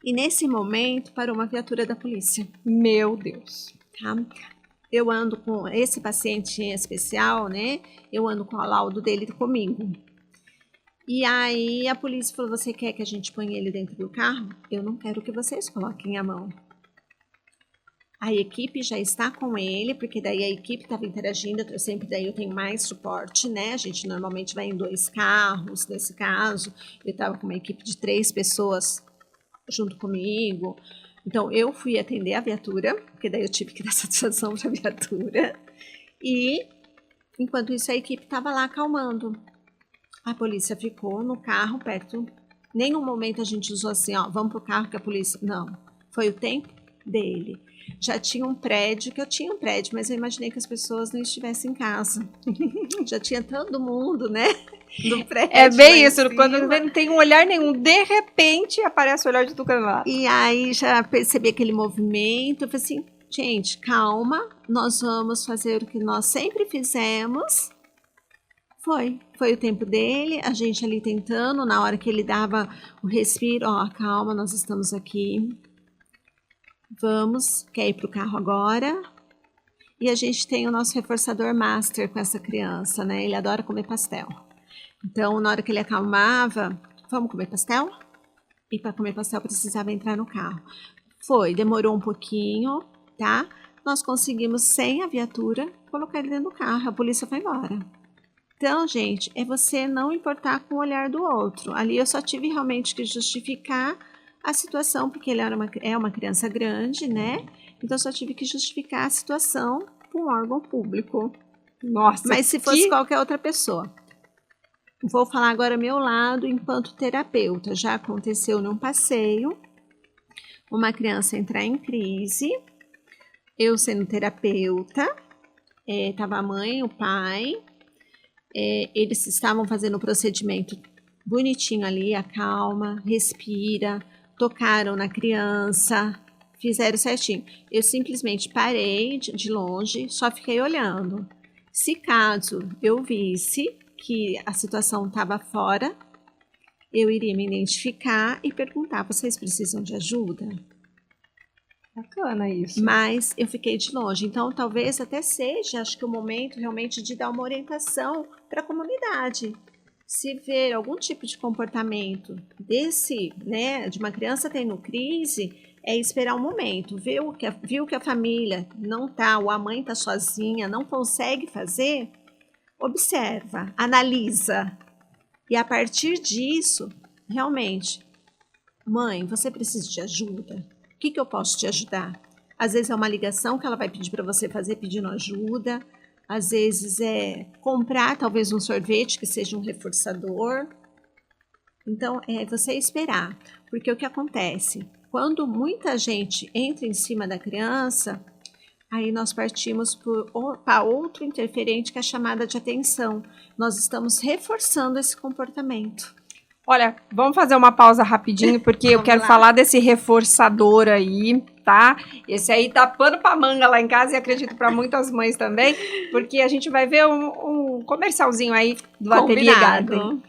E nesse momento, parou uma viatura da polícia. Meu Deus. Tá? Eu ando com esse paciente em especial, né? Eu ando com o laudo dele comigo. E aí a polícia falou, você quer que a gente ponha ele dentro do carro? Eu não quero que vocês coloquem a mão. A equipe já está com ele, porque daí a equipe estava interagindo, daí eu tenho mais suporte, né? A gente normalmente vai em 2 carros, nesse caso, eu estava com uma equipe de 3 pessoas junto comigo. Então eu fui atender a viatura, porque daí eu tive que dar satisfação para a viatura. E enquanto isso a equipe estava lá acalmando. A polícia ficou no carro perto. Nenhum momento a gente usou assim, ó, vamos pro carro que a polícia... Não, foi o tempo dele. Já tinha um prédio, que eu tinha um prédio, mas eu imaginei que as pessoas não estivessem em casa. Já tinha todo mundo, né, do prédio. É bem isso, quando não tem um olhar nenhum, de repente aparece o olhar de Tucano. E aí já percebi aquele movimento, eu falei assim, gente, calma, nós vamos fazer o que nós sempre fizemos. Foi o tempo dele, a gente ali tentando, na hora que ele dava o respiro, ó, calma, nós estamos aqui, vamos, quer ir pro carro agora? E a gente tem o nosso reforçador master com essa criança, né, ele adora comer pastel. Então, na hora que ele acalmava, vamos comer pastel? E para comer pastel precisava entrar no carro. Demorou um pouquinho, tá? Nós conseguimos, sem a viatura, colocar ele dentro do carro, a polícia foi embora. Então, gente, é você não importar com o olhar do outro. Ali eu só tive realmente que justificar a situação, porque ele é uma criança grande, né? Então, eu só tive que justificar a situação com um órgão público. Nossa, mas se fosse qualquer outra pessoa. Vou falar agora meu lado enquanto terapeuta. Já aconteceu num passeio, uma criança entrar em crise, eu sendo terapeuta, estava a mãe, o pai... eles estavam fazendo o procedimento bonitinho ali, acalma, respira, tocaram na criança, fizeram certinho. Eu simplesmente parei de longe, só fiquei olhando. Se caso eu visse que a situação estava fora, eu iria me identificar e perguntar, vocês precisam de ajuda? Bacana isso. Mas eu fiquei de longe. Então, talvez até seja, acho que o momento realmente de dar uma orientação para a comunidade. Se ver algum tipo de comportamento né, de uma criança tendo crise, é esperar um momento. Viu que a família não tá, ou a mãe está sozinha, não consegue fazer, observa, analisa. E a partir disso, realmente, mãe, você precisa de ajuda? O que eu posso te ajudar? Às vezes é uma ligação que ela vai pedir para você fazer pedindo ajuda. Às vezes é comprar talvez um sorvete que seja um reforçador. Então, é você esperar. Porque o que acontece? Quando muita gente entra em cima da criança, aí nós partimos para outro interferente que é a chamada de atenção. Nós estamos reforçando esse comportamento. Olha, vamos fazer uma pausa rapidinho, porque eu quero falar desse reforçador aí, tá? Esse aí tá pano pra manga lá em casa e acredito para muitas mães também, porque a gente vai ver um comercialzinho aí do Ateliê Garden.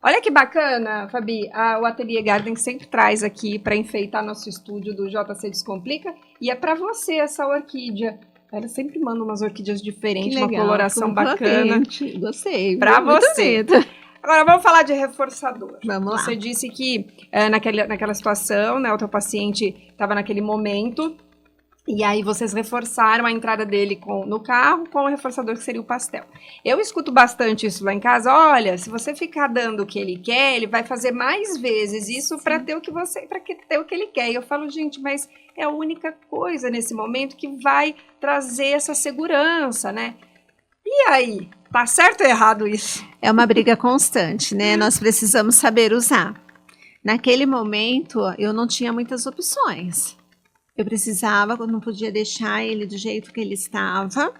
Olha que bacana, Fabi, o Ateliê Garden sempre traz aqui para enfeitar nosso estúdio do JC Descomplica, e é para você essa orquídea. Ela sempre manda umas orquídeas diferentes, uma coloração bacana. Gostei. Para você. Agora vamos falar de reforçador. Vamos lá. Você disse que naquela situação, né, o teu paciente estava naquele momento, e aí vocês reforçaram a entrada dele no carro com o reforçador que seria o pastel. Eu escuto bastante isso lá em casa. Olha, se você ficar dando o que ele quer, ele vai fazer mais vezes isso para ter o que ele quer. E eu falo, gente, mas é a única coisa nesse momento que vai trazer essa segurança, né? E aí, tá certo ou errado isso? É uma briga constante, né? Nós precisamos saber usar. Naquele momento, eu não tinha muitas opções. Eu precisava, eu não podia deixar ele do jeito que ele estava.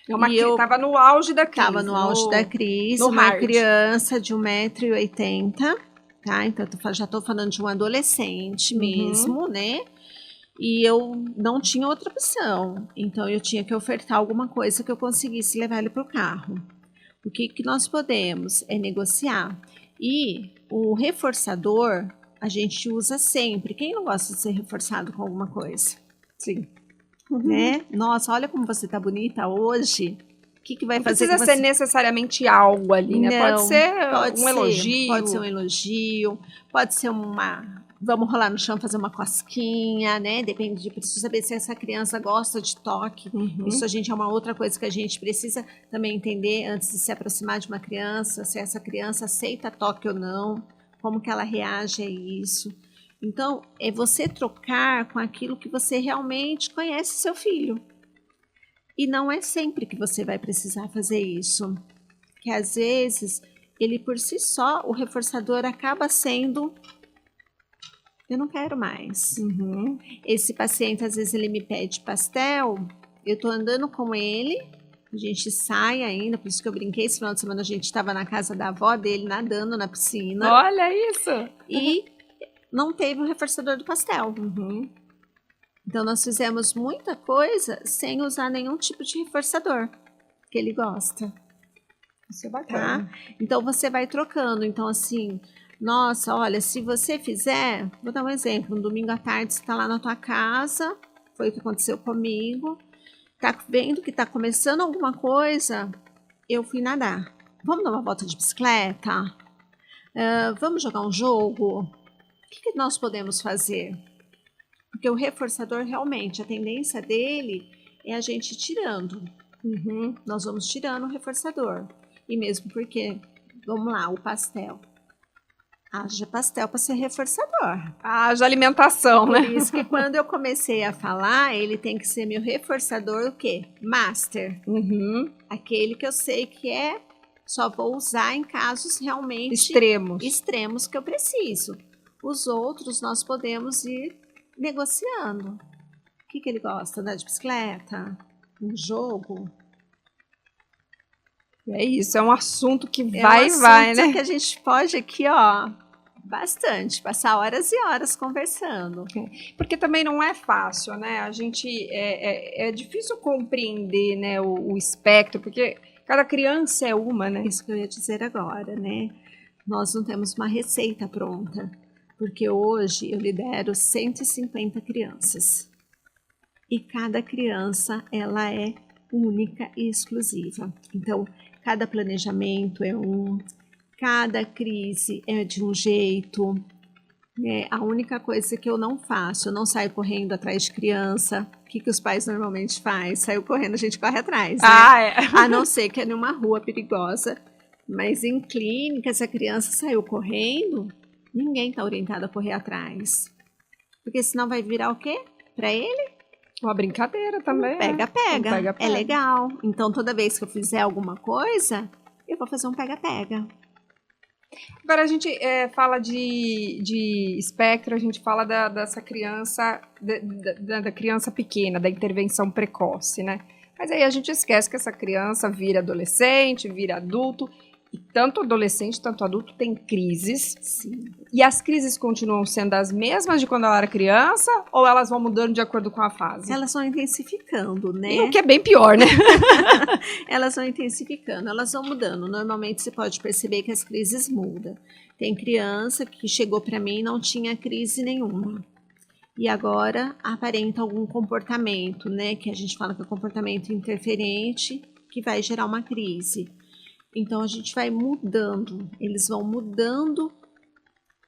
Eu estava no auge da crise. Estava no auge da crise, uma criança de 1,80 m, tá? Então, já estou falando de um adolescente mesmo, né? E eu não tinha outra opção. Então, eu tinha que ofertar alguma coisa que eu conseguisse levar ele para o carro. O que nós podemos é negociar. E o reforçador a gente usa sempre. Quem não gosta de ser reforçado com alguma coisa? Sim. Né? Nossa, olha como você tá bonita hoje. O que vai fazer? Não precisa ser necessariamente algo ali, né? Não, pode ser um elogio. Pode ser um elogio, pode ser vamos rolar no chão, fazer uma cosquinha, né? Depende preciso saber se essa criança gosta de toque. Isso é uma outra coisa que a gente precisa também entender antes de se aproximar de uma criança, se essa criança aceita toque ou não. Como que ela reage a isso. Então, é você trocar com aquilo que você realmente conhece seu filho. E não é sempre que você vai precisar fazer isso. Porque, às vezes, ele por si só, o reforçador acaba sendo... Eu não quero mais. Esse paciente, às vezes, ele me pede pastel, eu tô andando com ele... A gente sai ainda, por isso que eu brinquei. Esse final de semana a gente estava na casa da avó dele, nadando na piscina. Olha isso! E não teve o reforçador do pastel. Então, nós fizemos muita coisa sem usar nenhum tipo de reforçador que ele gosta. Isso é bacana. Tá? Então, você vai trocando. Então, assim, nossa, olha, se você fizer... Vou dar um exemplo. Um domingo à tarde, você está lá na tua casa. Foi o que aconteceu comigo. Tá vendo que tá começando alguma coisa, eu fui nadar. Vamos dar uma volta de bicicleta? Vamos jogar um jogo? O que nós podemos fazer? Porque o reforçador, realmente, a tendência dele é a gente tirando. Nós vamos tirando o reforçador. E mesmo porque, vamos lá, o pastel. Haja pastel para ser reforçador. Haja alimentação, né? Por isso que quando eu comecei a falar, ele tem que ser meu reforçador o quê? Master. Aquele que eu sei que só vou usar em casos realmente extremos que eu preciso. Os outros nós podemos ir negociando. O que ele gosta? Andar de bicicleta? Um jogo? É isso, é um assunto que vai, né? Que a gente pode aqui, ó, bastante, passar horas e horas conversando. Porque também não é fácil, né? A gente, é difícil compreender, né, o espectro, porque Cada criança é uma, né? Isso que eu ia dizer agora, né? Nós não temos uma receita pronta, porque hoje eu lidero 150 crianças. E cada criança, ela é única e exclusiva. Então, cada planejamento é cada crise é de um jeito. A única coisa que eu não faço, eu não saio correndo atrás de criança. O que os pais normalmente fazem? Saiu correndo, a gente corre atrás, né? A não ser que é numa rua perigosa. Mas em clínica, se a criança saiu correndo, ninguém está orientado a correr atrás. Porque senão vai virar o quê? Para ele? Uma brincadeira também. Pega-pega. É legal. Então, toda vez que eu fizer alguma coisa, eu vou fazer um pega-pega. Agora a gente fala de espectro, a gente fala dessa criança, da criança pequena, da intervenção precoce, né? Mas aí a gente esquece que essa criança vira adolescente, vira adulto, e tanto adolescente, tanto adulto tem crises. Sim. E as crises continuam sendo as mesmas de quando ela era criança, ou elas vão mudando de acordo com a fase? Elas vão intensificando, né? E o que é bem pior, né? Elas vão intensificando, elas vão mudando. Normalmente você pode perceber que as crises mudam. Tem criança que chegou para mim e não tinha crise nenhuma. E agora aparenta algum comportamento, né? Que a gente fala que é comportamento interferente, que vai gerar uma crise. Então a gente vai mudando, eles vão mudando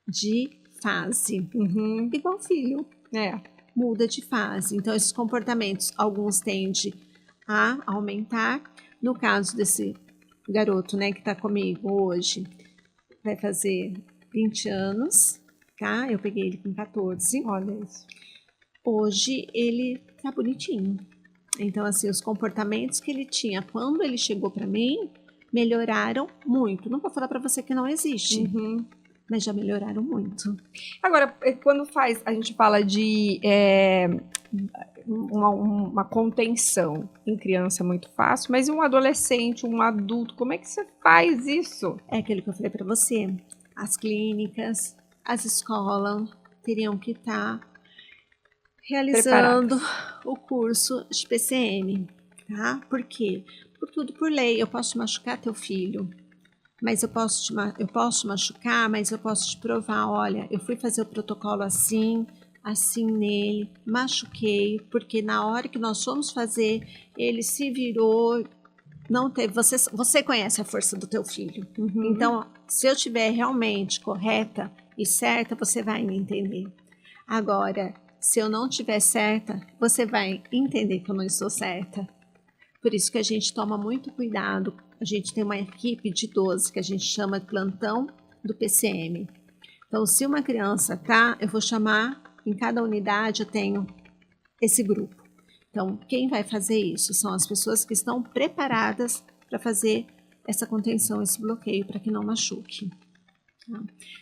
de fase. Igual filho. Muda de fase. Então esses comportamentos, alguns tendem a aumentar. No caso desse garoto, né, que está comigo hoje, vai fazer 20 anos, tá? Eu peguei ele com 14. Olha isso. Hoje ele tá bonitinho. Então, assim, os comportamentos que ele tinha quando ele chegou para mim melhoraram muito. Não vou falar para você que não existe, mas já melhoraram muito. Agora, quando a gente fala de uma contenção em criança é muito fácil, mas e um adolescente, um adulto, como é que você faz isso? É aquilo que eu falei para você. As clínicas, as escolas teriam que estar realizando o curso de PCM, tá? Por quê? Por tudo por lei. Eu posso machucar teu filho, mas eu posso te machucar, mas eu posso te provar, olha, eu fui fazer o protocolo assim nele, machuquei, porque na hora que nós fomos fazer, ele se virou, não teve, você conhece a força do teu filho. Então, se eu estiver realmente correta e certa, você vai me entender. Agora, se eu não estiver certa, você vai entender que eu não estou certa. Por isso que a gente toma muito cuidado. A gente tem uma equipe de 12 que a gente chama de plantão do PCM. Então, se uma criança eu vou chamar, em cada unidade eu tenho esse grupo. Então, quem vai fazer isso são as pessoas que estão preparadas para fazer essa contenção, esse bloqueio, para que não machuque. Tá?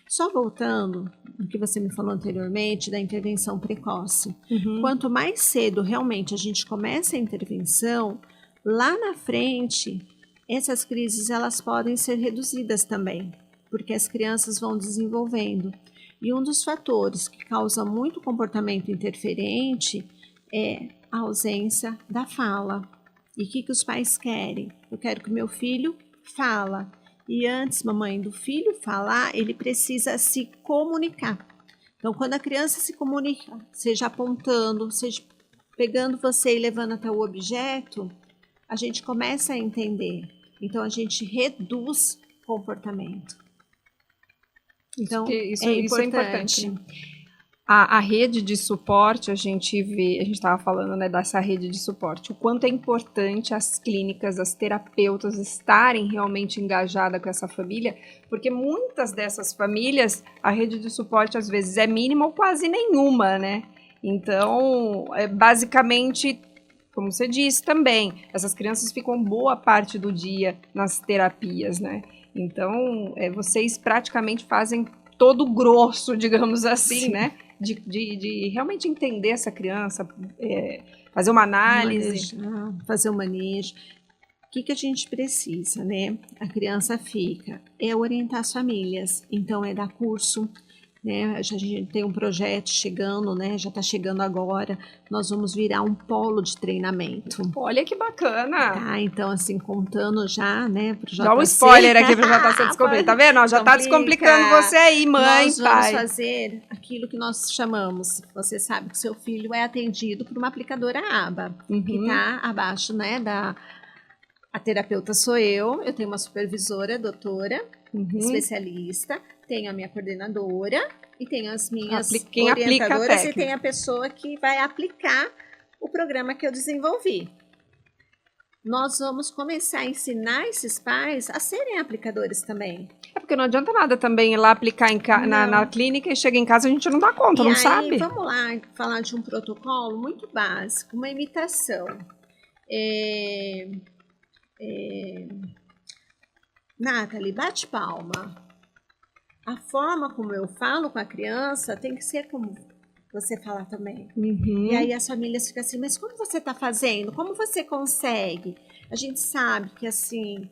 Só voltando no que você me falou anteriormente da intervenção precoce. Quanto mais cedo realmente a gente começa a intervenção, lá na frente, essas crises elas podem ser reduzidas também, porque as crianças vão desenvolvendo. E um dos fatores que causa muito comportamento interferente é a ausência da fala. E o que os pais querem? Eu quero que o meu filho fala. E antes, mamãe, do filho falar, ele precisa se comunicar. Então, quando a criança se comunica, seja apontando, seja pegando você e levando até o objeto, a gente começa a entender. Então, a gente reduz comportamento. Então, isso é importante. A rede de suporte, a gente estava falando, né, dessa rede de suporte, o quanto é importante as clínicas, as terapeutas estarem realmente engajadas com essa família, porque muitas dessas famílias, a rede de suporte às vezes é mínima ou quase nenhuma, né? Então, basicamente, como você disse também, essas crianças ficam boa parte do dia nas terapias, né? Então, vocês praticamente fazem todo o grosso, digamos assim, sim, né? De realmente entender essa criança, fazer uma análise. Fazer um manejo. O que a gente precisa, né? A criança orientar as famílias. Então, dar curso, né? A gente tem um projeto chegando, né? Já está chegando agora. Nós vamos virar um polo de treinamento. Olha que bacana. Tá, então assim, contando já, né, pro JC. Dá um spoiler aqui pro JC descobrir, tá vendo? Já tá descomplicando você aí, mãe, Nós pai. vamos fazer aquilo que nós chamamos, você sabe que seu filho é atendido por uma aplicadora ABA, que tá abaixo, né, a terapeuta sou eu tenho uma supervisora, doutora, especialista, tenho a minha coordenadora e tenho as minhas orientadoras e tem a pessoa que vai aplicar o programa que eu desenvolvi. Nós vamos começar a ensinar esses pais a serem aplicadores também. É porque não adianta nada também ir lá aplicar na clínica e chega em casa a gente não dá conta, não sabe? Vamos lá falar de um protocolo muito básico, uma imitação. Nathalie, bate palma. A forma como eu falo com a criança tem que ser como você fala também. E aí as famílias ficam assim, mas como você está fazendo? Como você consegue? A gente sabe que assim,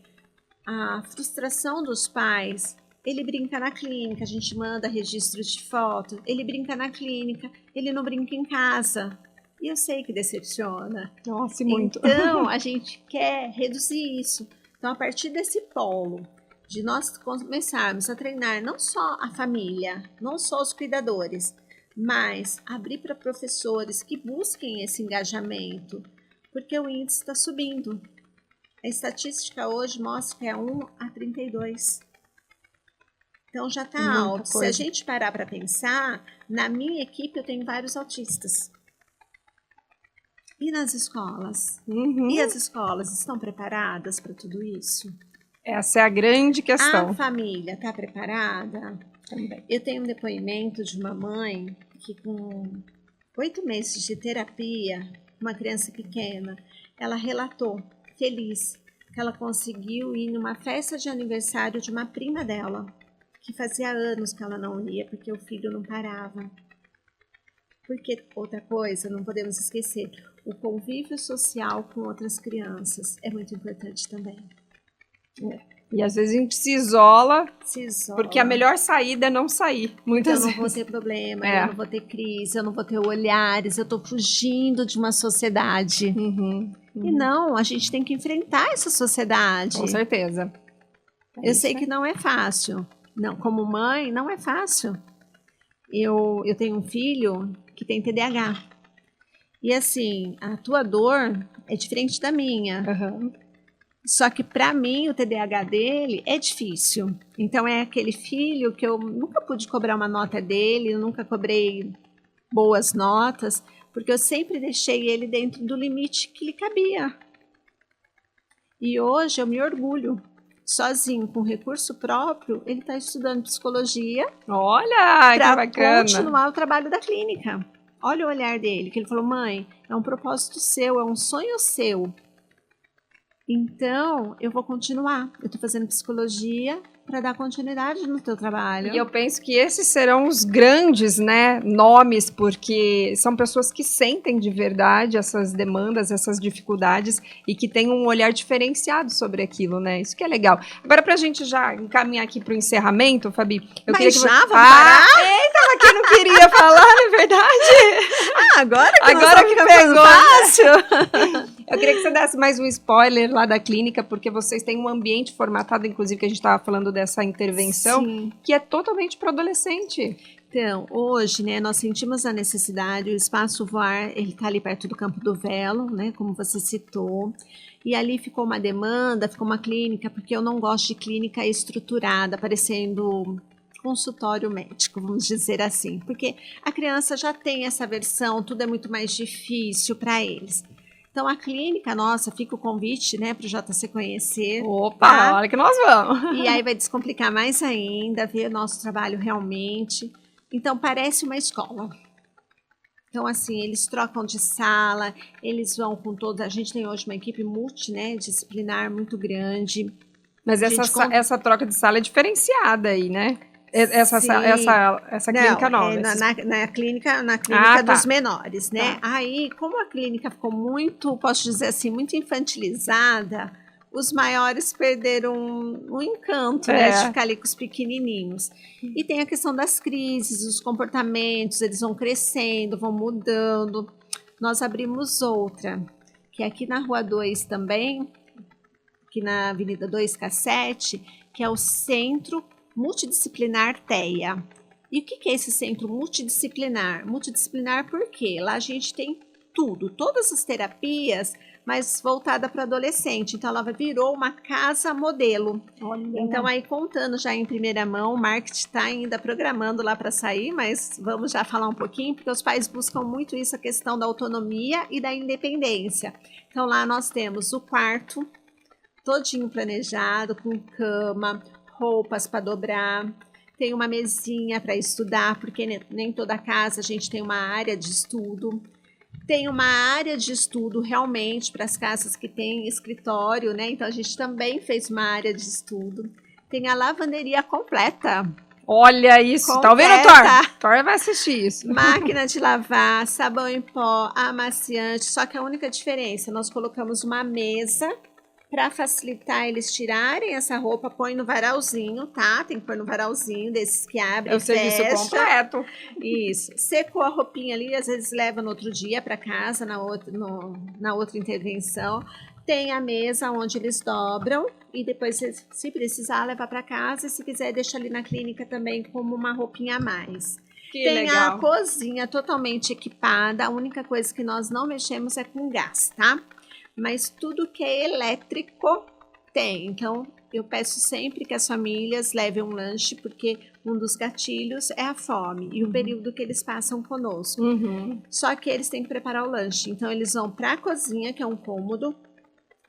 a frustração dos pais, ele brinca na clínica, a gente manda registro de foto, ele brinca na clínica, ele não brinca em casa. E eu sei que decepciona. Nossa, muito. Então, a gente quer reduzir isso. Então, a partir desse polo, de nós começarmos a treinar não só a família, não só os cuidadores, mas abrir para professores que busquem esse engajamento, porque o índice está subindo. A estatística hoje mostra que é 1:32. Então já está alto. Se a gente parar para pensar, na minha equipe eu tenho vários autistas. E nas escolas? E as escolas estão preparadas para tudo isso? Essa é a grande questão. A família está preparada? Também. Eu tenho um depoimento de uma mãe que com 8 meses de terapia, uma criança pequena, ela relatou, feliz, que ela conseguiu ir numa festa de aniversário de uma prima dela, que fazia anos que ela não ia, porque o filho não parava. Porque, outra coisa, não podemos esquecer, o convívio social com outras crianças é muito importante também. E às vezes a gente se isola, porque a porque melhor saída é não sair. Muitas eu não vezes. vou ter problema, eu não vou ter crise, eu não vou ter olhares, eu estou fugindo de uma sociedade. E não, a gente tem que enfrentar essa sociedade. Com certeza. Eu sei que não é fácil. Não, como mãe, não é fácil. Eu tenho um filho que tem TDAH. E assim, a tua dor é diferente da minha. Só que para mim o TDAH dele é difícil. Então é aquele filho que eu nunca pude cobrar uma nota dele, eu nunca cobrei boas notas, porque eu sempre deixei ele dentro do limite que lhe cabia. E hoje eu me orgulho. Sozinho, com recurso próprio, ele está estudando psicologia. Olha, que bacana. Para continuar o trabalho da clínica. Olha o olhar dele, que ele falou, mãe, é um propósito seu, é um sonho seu. Então, eu vou continuar. Eu estou fazendo psicologia para dar continuidade no teu trabalho. E eu penso que esses serão os grandes, né, nomes, porque são pessoas que sentem de verdade essas demandas, essas dificuldades e que têm um olhar diferenciado sobre aquilo, né? Isso que é legal. Agora, pra gente já encaminhar aqui pro encerramento, Fabi, eu queria que já vamos parar? Eita, mas quem não queria falar, não é verdade? Agora que pegou fácil. Eu queria que você desse mais um spoiler lá da clínica, porque vocês têm um ambiente formatado, inclusive, que a gente estava falando dessa intervenção, Sim. que é totalmente para adolescente. Então, hoje, né, nós sentimos a necessidade, o Espaço Voar, ele está ali perto do Campo do Velo, né, como você citou, e ali ficou uma demanda, ficou uma clínica, porque eu não gosto de clínica estruturada, parecendo consultório médico, vamos dizer assim, porque a criança já tem essa versão, tudo é muito mais difícil para eles. Então, a clínica, nossa, fica o convite, né, para o JC conhecer. Opa, tá? olha que nós vamos. E aí vai descomplicar mais ainda, ver nosso trabalho realmente. Então, parece uma escola. Então, assim, eles trocam de sala, eles vão com toda... A gente tem hoje uma equipe multidisciplinar muito grande. Mas essa troca de sala é diferenciada aí, né? Essa clínica nova. Na clínica dos menores, né? Tá. Aí, como a clínica ficou muito, posso dizer assim, muito infantilizada, os maiores perderam o encanto, né, de ficar ali com os pequenininhos. E tem a questão das crises, os comportamentos, eles vão crescendo, vão mudando. Nós abrimos outra, que é aqui na Rua 2 também, aqui na Avenida 2K7, que é o Centro Multidisciplinar TEA. E o que é esse centro multidisciplinar? Multidisciplinar porque lá a gente tem tudo, todas as terapias, mas voltada para adolescente. Então, ela virou uma casa modelo. Olha. Então, aí contando já em primeira mão, o marketing está ainda programando lá para sair, mas vamos já falar um pouquinho, porque os pais buscam muito isso, a questão da autonomia e da independência. Então, lá nós temos o quarto todinho planejado, com cama, roupas para dobrar, tem uma mesinha para estudar, porque nem toda casa a gente tem uma área de estudo. Tem uma área de estudo realmente para as casas que tem escritório, né? Então a gente também fez uma área de estudo. Tem a lavanderia completa. Olha isso, tá ouvindo, Thor? Thor vai assistir isso. Máquina de lavar, sabão em pó, amaciante. Só que a única diferença, nós colocamos uma mesa para facilitar eles tirarem essa roupa, põe no varalzinho, tá? Tem que pôr no varalzinho desses que abre e fecha. É o serviço completo. Isso. Secou a roupinha ali, às vezes leva no outro dia para casa, na outra intervenção. Tem a mesa onde eles dobram e depois, se precisar, levar para casa. E se quiser, deixa ali na clínica também como uma roupinha a mais. Que tem legal. A cozinha totalmente equipada. A única coisa que nós não mexemos é com gás, tá? Mas tudo que é elétrico tem. Então, eu peço sempre que as famílias levem um lanche, porque um dos gatilhos é a fome e o período que eles passam conosco. Só que eles têm que preparar o lanche. Então, eles vão para a cozinha, que é um cômodo.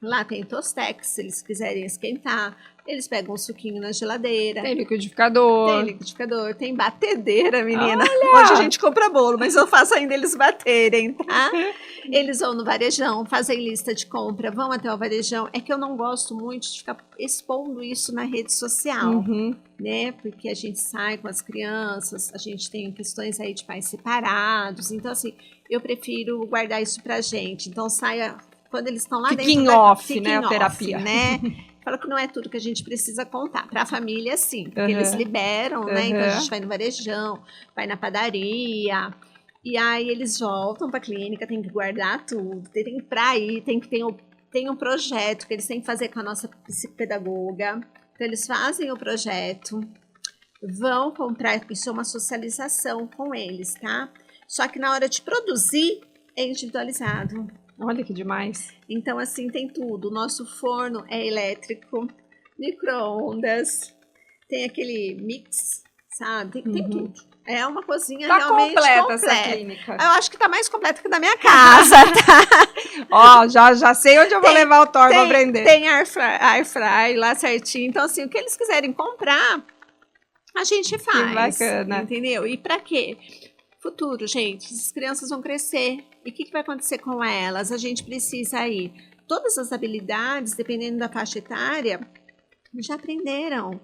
Lá tem Tostex, se eles quiserem esquentar. Eles pegam um suquinho na geladeira. Tem liquidificador. Tem liquidificador. Tem batedeira, menina. Olha! Hoje a gente compra bolo, mas eu faço ainda eles baterem, tá? Eles vão no varejão, fazem lista de compra, vão até o varejão. É que eu não gosto muito de ficar expondo isso na rede social, né? Porque a gente sai com as crianças, a gente tem questões aí de pais separados. Então, assim, eu prefiro guardar isso pra gente. Então, saia... Quando eles estão lá Fiquem dentro... off, né? A terapia. Né? Fala que não é tudo que a gente precisa contar. Para a família, sim. Porque eles liberam, né? Então, a gente vai no varejão, vai na padaria. E aí, eles voltam para a clínica, tem que guardar tudo. Tem para ir, tem um projeto que eles têm que fazer com a nossa psicopedagoga. Então, eles fazem o projeto, vão comprar. Isso é uma socialização com eles, tá? Só que na hora de produzir, é individualizado. Olha que demais. Então, assim, tem tudo. O nosso forno é elétrico, micro-ondas, tem aquele mix, sabe? Tem tudo. É uma cozinha realmente completa. Essa clínica. Eu acho que tá mais completa que da minha casa, tá? Ó, já sei onde eu vou levar o Thor pra aprender. Tem air fry lá certinho. Então, assim, o que eles quiserem comprar, a gente faz. Que bacana. Entendeu? E pra quê? Futuro, gente. As crianças vão crescer. E o que vai acontecer com elas? A gente precisa aí. Todas as habilidades, dependendo da faixa etária, já aprenderam.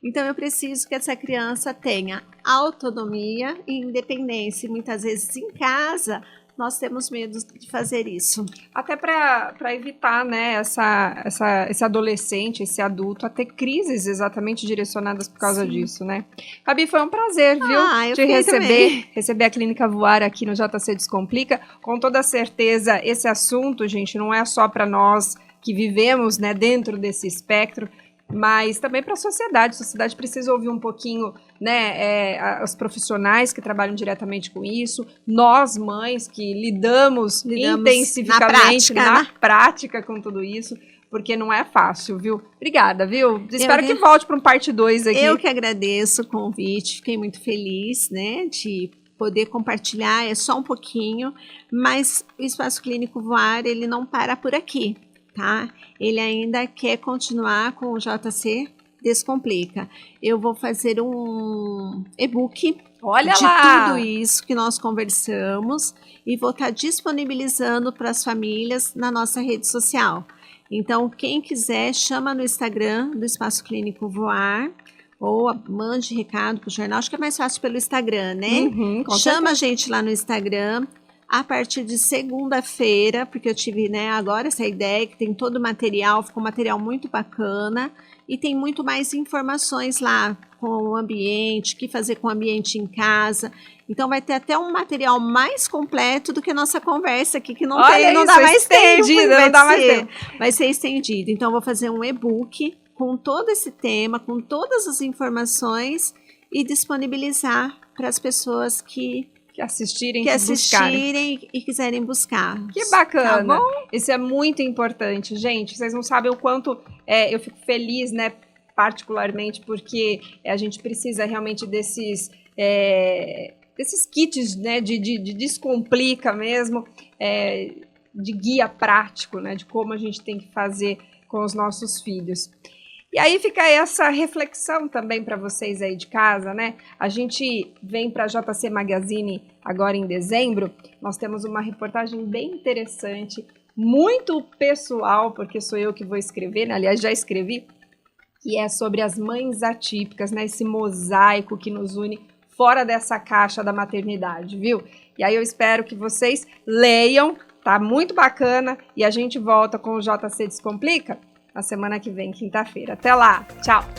Então, eu preciso que essa criança tenha autonomia e independência. E muitas vezes em casa, nós temos medo de fazer isso. Até para evitar, né, esse adolescente, esse adulto, a ter crises exatamente direcionadas por causa disso, né? Fabi, foi um prazer, viu, te receber a Clínica Voar aqui no JC Descomplica. Com toda certeza, esse assunto, gente, não é só para nós que vivemos, né, dentro desse espectro, mas também para a sociedade. A sociedade precisa ouvir um pouquinho, né, os profissionais que trabalham diretamente com isso, nós mães que lidamos intensificamente na prática com tudo isso, porque não é fácil, viu? Obrigada, viu? Espero que volte para um parte 2 aqui. Eu que agradeço o convite, fiquei muito feliz, né, de poder compartilhar, é só um pouquinho, mas o Espaço Clínico Voar, ele não para por aqui. Tá? Ele ainda quer continuar com o JC Descomplica. Eu vou fazer um e-book de tudo isso que nós conversamos e vou estar disponibilizando para as famílias na nossa rede social. Então, quem quiser, chama no Instagram do Espaço Clínico Voar ou mande recado para o jornal. Acho que é mais fácil pelo Instagram, né? Chama a gente lá no Instagram. a partir de segunda-feira, porque eu tive, né, agora essa ideia que tem todo o material, ficou um material muito bacana e tem muito mais informações lá com o ambiente, o que fazer com o ambiente em casa. Então vai ter até um material mais completo do que a nossa conversa aqui, que não dá mais tempo. Não dá mais tempo. Vai ser estendido. Então eu vou fazer um e-book com todo esse tema, com todas as informações e disponibilizar para as pessoas que assistirem e quiserem buscar. Que bacana. Tá bom? Isso é muito importante, gente. Vocês não sabem o quanto eu fico feliz, né? Particularmente porque a gente precisa realmente desses kits, né? De descomplica mesmo, de guia prático, né? De como a gente tem que fazer com os nossos filhos. E aí fica essa reflexão também para vocês aí de casa, né? A gente vem para a JC Magazine agora em dezembro, nós temos uma reportagem bem interessante, muito pessoal, porque sou eu que vou escrever, né? Aliás, já escrevi, que é sobre as mães atípicas, né? Esse mosaico que nos une fora dessa caixa da maternidade, viu? E aí eu espero que vocês leiam, tá muito bacana, e a gente volta com o JC Descomplica na semana que vem, quinta-feira. Até lá, tchau!